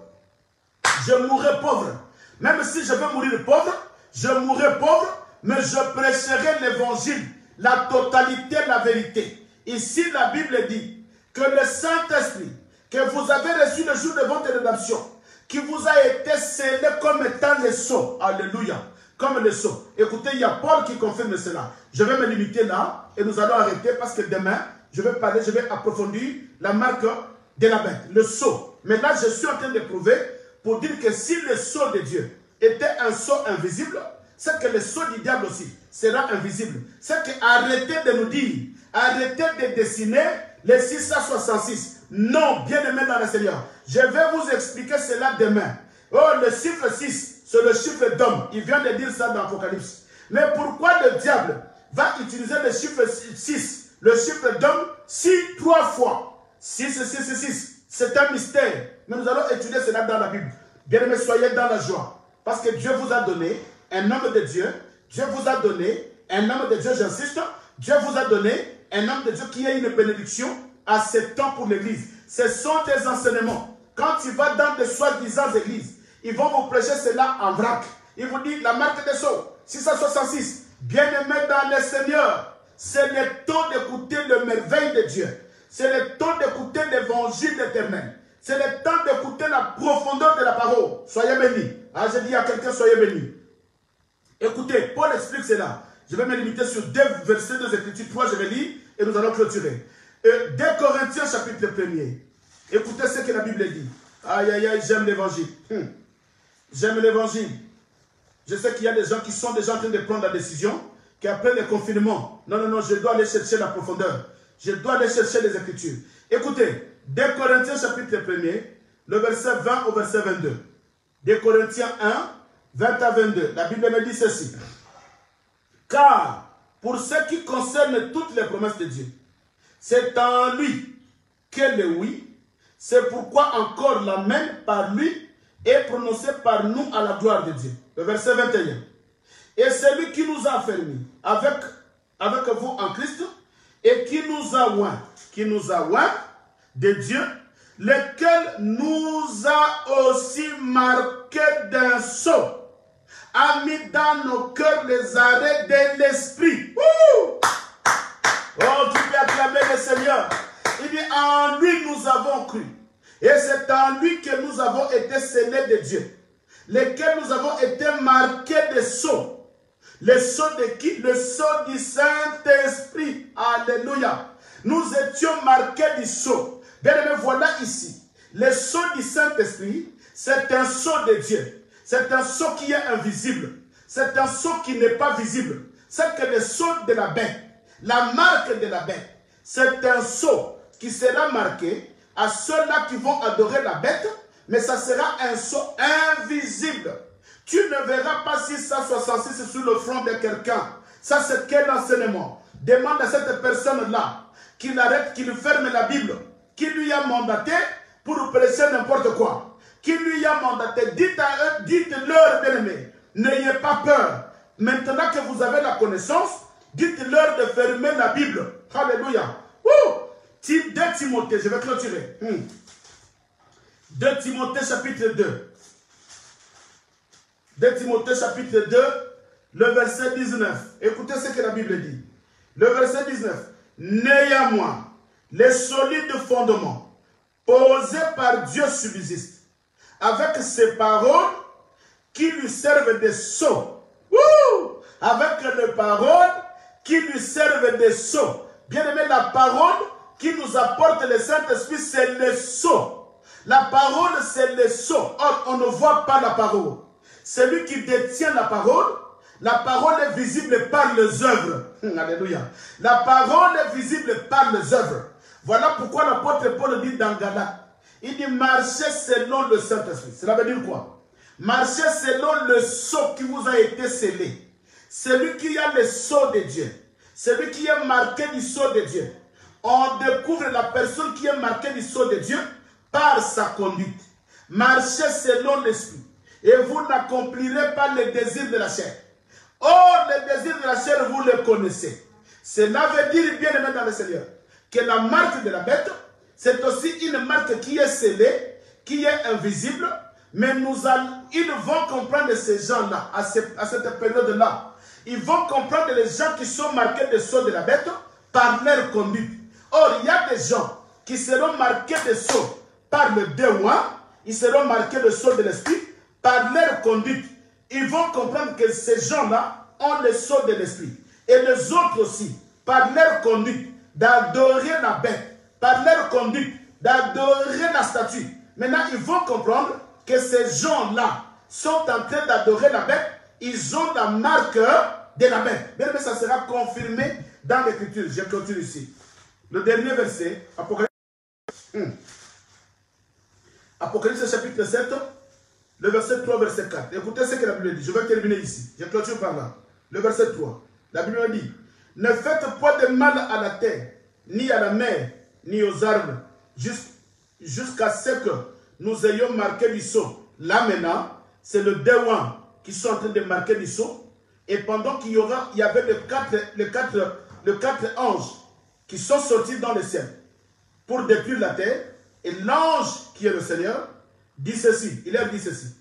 je mourrai pauvre. Même si je vais mourir pauvre, je mourrai pauvre, mais je prêcherai l'évangile, la totalité, la vérité. Ici, la Bible dit que le Saint-Esprit, que vous avez reçu le jour de votre rédemption, qui vous a été scellé comme étant le sceau. Alléluia. Comme le sceau. Écoutez, il y a Paul qui confirme cela. Je vais me limiter là et nous allons arrêter parce que demain, je vais parler, je vais approfondir la marque de la bête, le sceau. Mais là, je suis en train de prouver pour dire que si le sceau de Dieu était un sceau invisible, c'est que le sceau du diable aussi sera invisible. C'est que arrêtez de nous dire, arrêtez de dessiner les 666. Non, bien aimé dans le Seigneur. Je vais vous expliquer cela demain. Oh, le chiffre 6, c'est le chiffre d'homme. Il vient de dire ça dans l'Apocalypse. Mais pourquoi le diable va utiliser le chiffre 6, le chiffre d'homme, 3 fois? 6, 6, 6, 6. C'est un mystère. Mais nous allons étudier cela dans la Bible. Bien aimé, soyez dans la joie. Parce que Dieu vous a donné un homme de Dieu. Dieu vous a donné un homme de Dieu, j'insiste. Dieu vous a donné un homme de Dieu qui a une bénédiction à ce temps pour l'Église. Ce sont des enseignements. Quand tu vas dans des soi-disant églises, ils vont vous prêcher cela en vrac. Ils vous disent la marque des sceaux, 666. Bien-aimé dans le Seigneur, c'est le temps d'écouter le merveille de Dieu. C'est le temps d'écouter l'évangile éternel. C'est le temps d'écouter la profondeur de la parole. Soyez bénis. Ah, je dis à quelqu'un, soyez bénis. Écoutez, Paul explique cela. Je vais me limiter sur 2 versets de l'Écriture. 3, je vais lire et nous allons clôturer. 2 Corinthiens chapitre 1er. Écoutez ce que la Bible dit. Aïe, aïe, aïe, j'aime l'évangile. J'aime l'évangile. Je sais qu'il y a des gens qui sont déjà en train de prendre la décision qu'après le confinement, non, non, non, je dois aller chercher la profondeur. Je dois aller chercher les Écritures. Écoutez, 2 Corinthiens chapitre 1er, le verset 20 au verset 22. 2 Corinthiens 1, 20 à 22. La Bible me dit ceci. Car, pour ce qui concerne toutes les promesses de Dieu, c'est en lui que le oui, c'est pourquoi encore l'amen par lui est prononcé par nous à la gloire de Dieu. Le verset 21. Et celui qui nous a affermis avec vous en Christ et qui nous a oint de Dieu, lequel nous a aussi marqué d'un sceau, a mis dans nos cœurs les arrêts de l'esprit. Oh, tu peux acclamer le Seigneur. Il dit, en lui nous avons cru. Et c'est en lui que nous avons été scellés de Dieu. Lesquels nous avons été marqués de sceaux. Le sceau de qui? Le sceau du Saint-Esprit. Alléluia. Nous étions marqués du sceau. Bien aimé, voilà ici. Le sceau du Saint-Esprit, c'est un sceau de Dieu. C'est un sceau qui est invisible. C'est un sceau qui n'est pas visible. C'est que le sceau de la bête, la marque de la bête, c'est un sceau qui sera marqué à ceux-là qui vont adorer la bête, mais ça sera un sceau invisible. Tu ne verras pas 666 sur le front de quelqu'un. Ça, c'est quel enseignement? Demande à cette personne-là qu'il arrête, qu'il ferme la Bible, qui lui a mandaté pour prêcher n'importe quoi. Qui lui a mandaté, dites à eux, dites-leur, bien-aimés, n'ayez pas peur. Maintenant que vous avez la connaissance, dites-leur de fermer la Bible. Alléluia. 2 Timothée, je vais clôturer. 2 Timothée chapitre 2. 2 Timothée chapitre 2, le verset 19. Écoutez ce que la Bible dit. Le verset 19. Néanmoins, les solides fondements posés par Dieu subsistent, avec ses paroles qui lui servent de sceaux. Avec les paroles qui lui servent de sceaux. Bien aimé, la parole qui nous apporte le Saint-Esprit, c'est le sceau. La parole, c'est le sceau. Or, on ne voit pas la parole. Celui qui détient la parole est visible par les œuvres. Alléluia. La parole est visible par les œuvres. Voilà pourquoi l'apôtre Paul dit dans Galates, il dit marchez selon le Saint-Esprit. Cela veut dire quoi? Marchez selon le sceau qui vous a été scellé. Celui qui a le sceau de Dieu. Celui qui est marqué du sceau de Dieu. On découvre la personne qui est marquée du sceau de Dieu par sa conduite. Marchez selon l'esprit. Et vous n'accomplirez pas les désirs de la chair. Or, les désirs de la chair, vous les connaissez. Cela veut dire, bien aimé dans le Seigneur, que la marque de la bête, c'est aussi une marque qui est scellée, qui est invisible, mais ils vont comprendre ces gens-là, à cette période-là. Ils vont comprendre les gens qui sont marqués de sceaux de la bête par leur conduite. Or, il y a des gens qui seront marqués de sceaux par le démon, ils seront marqués de sceaux de l'esprit par leur conduite. Ils vont comprendre que ces gens-là ont le sceau de l'esprit. Et les autres aussi, par leur conduite, d'adorer la bête, par leur conduite, d'adorer la statue. Maintenant, ils vont comprendre que ces gens-là sont en train d'adorer la bête. Ils ont la marque de la bête. Bien, mais ça sera confirmé dans l'Écriture. Je clôture ici. Le dernier verset, Apocalypse chapitre 7, le verset 3, verset 4. Écoutez ce que la Bible dit. Je vais terminer ici. Je clôture par là. Le verset 3. La Bible dit, ne faites pas de mal à la terre, ni à la mer, ni aux arbres, jusqu'à ce que nous ayons marqué du sceau. Là maintenant, c'est le démon qui sont en train de marquer du sceau. Et pendant qu'il y avait les quatre anges qui sont sortis dans le ciel pour détruire la terre. Et l'ange qui est le Seigneur dit ceci, il a dit ceci.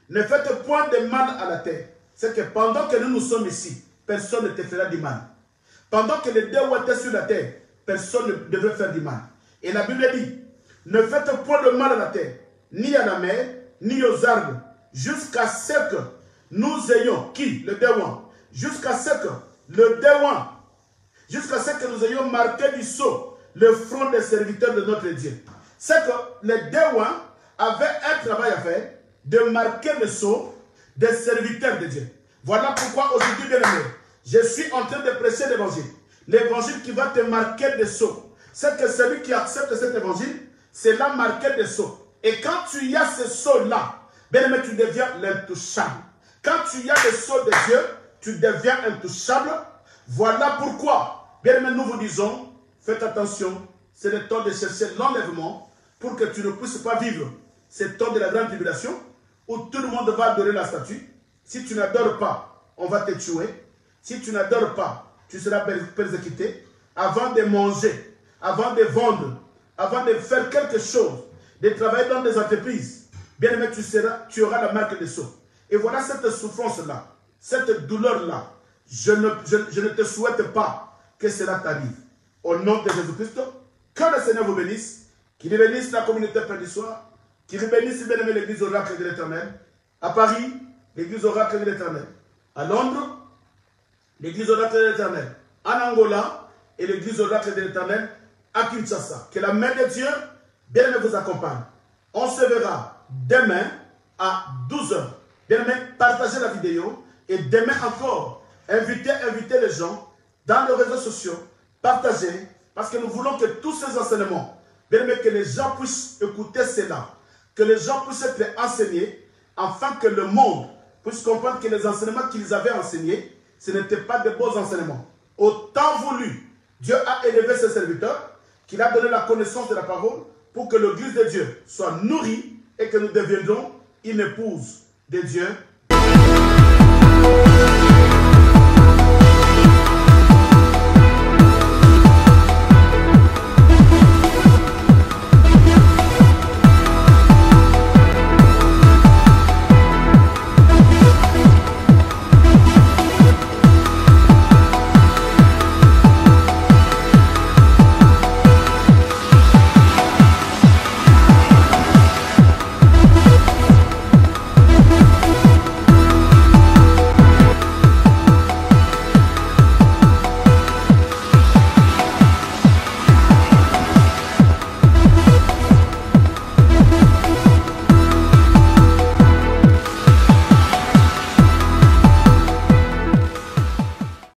Ne faites point de mal à la terre. C'est que pendant que nous sommes ici, personne ne te fera du mal. Pendant que les démons étaient sur la terre, personne ne devait faire du mal. Et la Bible dit, ne faites point de mal à la terre, ni à la mer, ni aux arbres, jusqu'à ce que nous ayons, qui? Le démon. Jusqu'à ce que le démon, jusqu'à ce que nous ayons marqué du sceau le front des serviteurs de notre Dieu. C'est que les démons avaient un travail à faire de marquer le sceau des serviteurs de Dieu. Voilà pourquoi aujourd'hui, bien aimé, je suis en train de prêcher l'évangile. L'évangile qui va te marquer des sceaux. C'est que celui qui accepte cet évangile, c'est là marqué des sceaux. Et quand tu y as ce sceau-là, bien aimé, tu deviens l'intouchable. Quand tu y as le sceau de Dieu, tu deviens intouchable. Voilà pourquoi, bien aimé, nous vous disons, faites attention, c'est le temps de chercher l'enlèvement pour que tu ne puisses pas vivre. C'est le temps de la grande tribulation où tout le monde va adorer la statue. Si tu n'adores pas, on va te tuer. Si tu n'adores pas, tu seras persécuté. Avant de manger, avant de vendre, avant de faire quelque chose, de travailler dans des entreprises, bien aimé, tu auras la marque des sceaux. Et voilà cette souffrance-là, cette douleur-là. Je ne te souhaite pas que cela t'arrive. Au nom de Jésus-Christ, que le Seigneur vous bénisse, qu'il bénisse la communauté Père du Soir, qu'il bénisse, bien aimé, l'église oracle de l'Éternel. À Paris, l'église oracle de l'Éternel. À Londres, l'église oracle de l'Éternel. En Angola, et l'église oracle de l'Éternel à Kinshasa. Que la main de Dieu, bien aimé, vous accompagne. On se verra demain à 12 h. Bien aimé, partagez la vidéo. Et demain encore, invitez les gens dans les réseaux sociaux. Partagez. Parce que nous voulons que tous ces enseignements, bien aimé, que les gens puissent écouter cela. Que les gens puissent être enseignés. Afin que le monde puisse comprendre que les enseignements qu'ils avaient enseignés, ce n'étaient pas de beaux enseignements. Au temps voulu, Dieu a élevé ses serviteurs, qu'il a donné la connaissance de la parole pour que l'église de Dieu soit nourrie et que nous deviendrons une épouse de Dieu.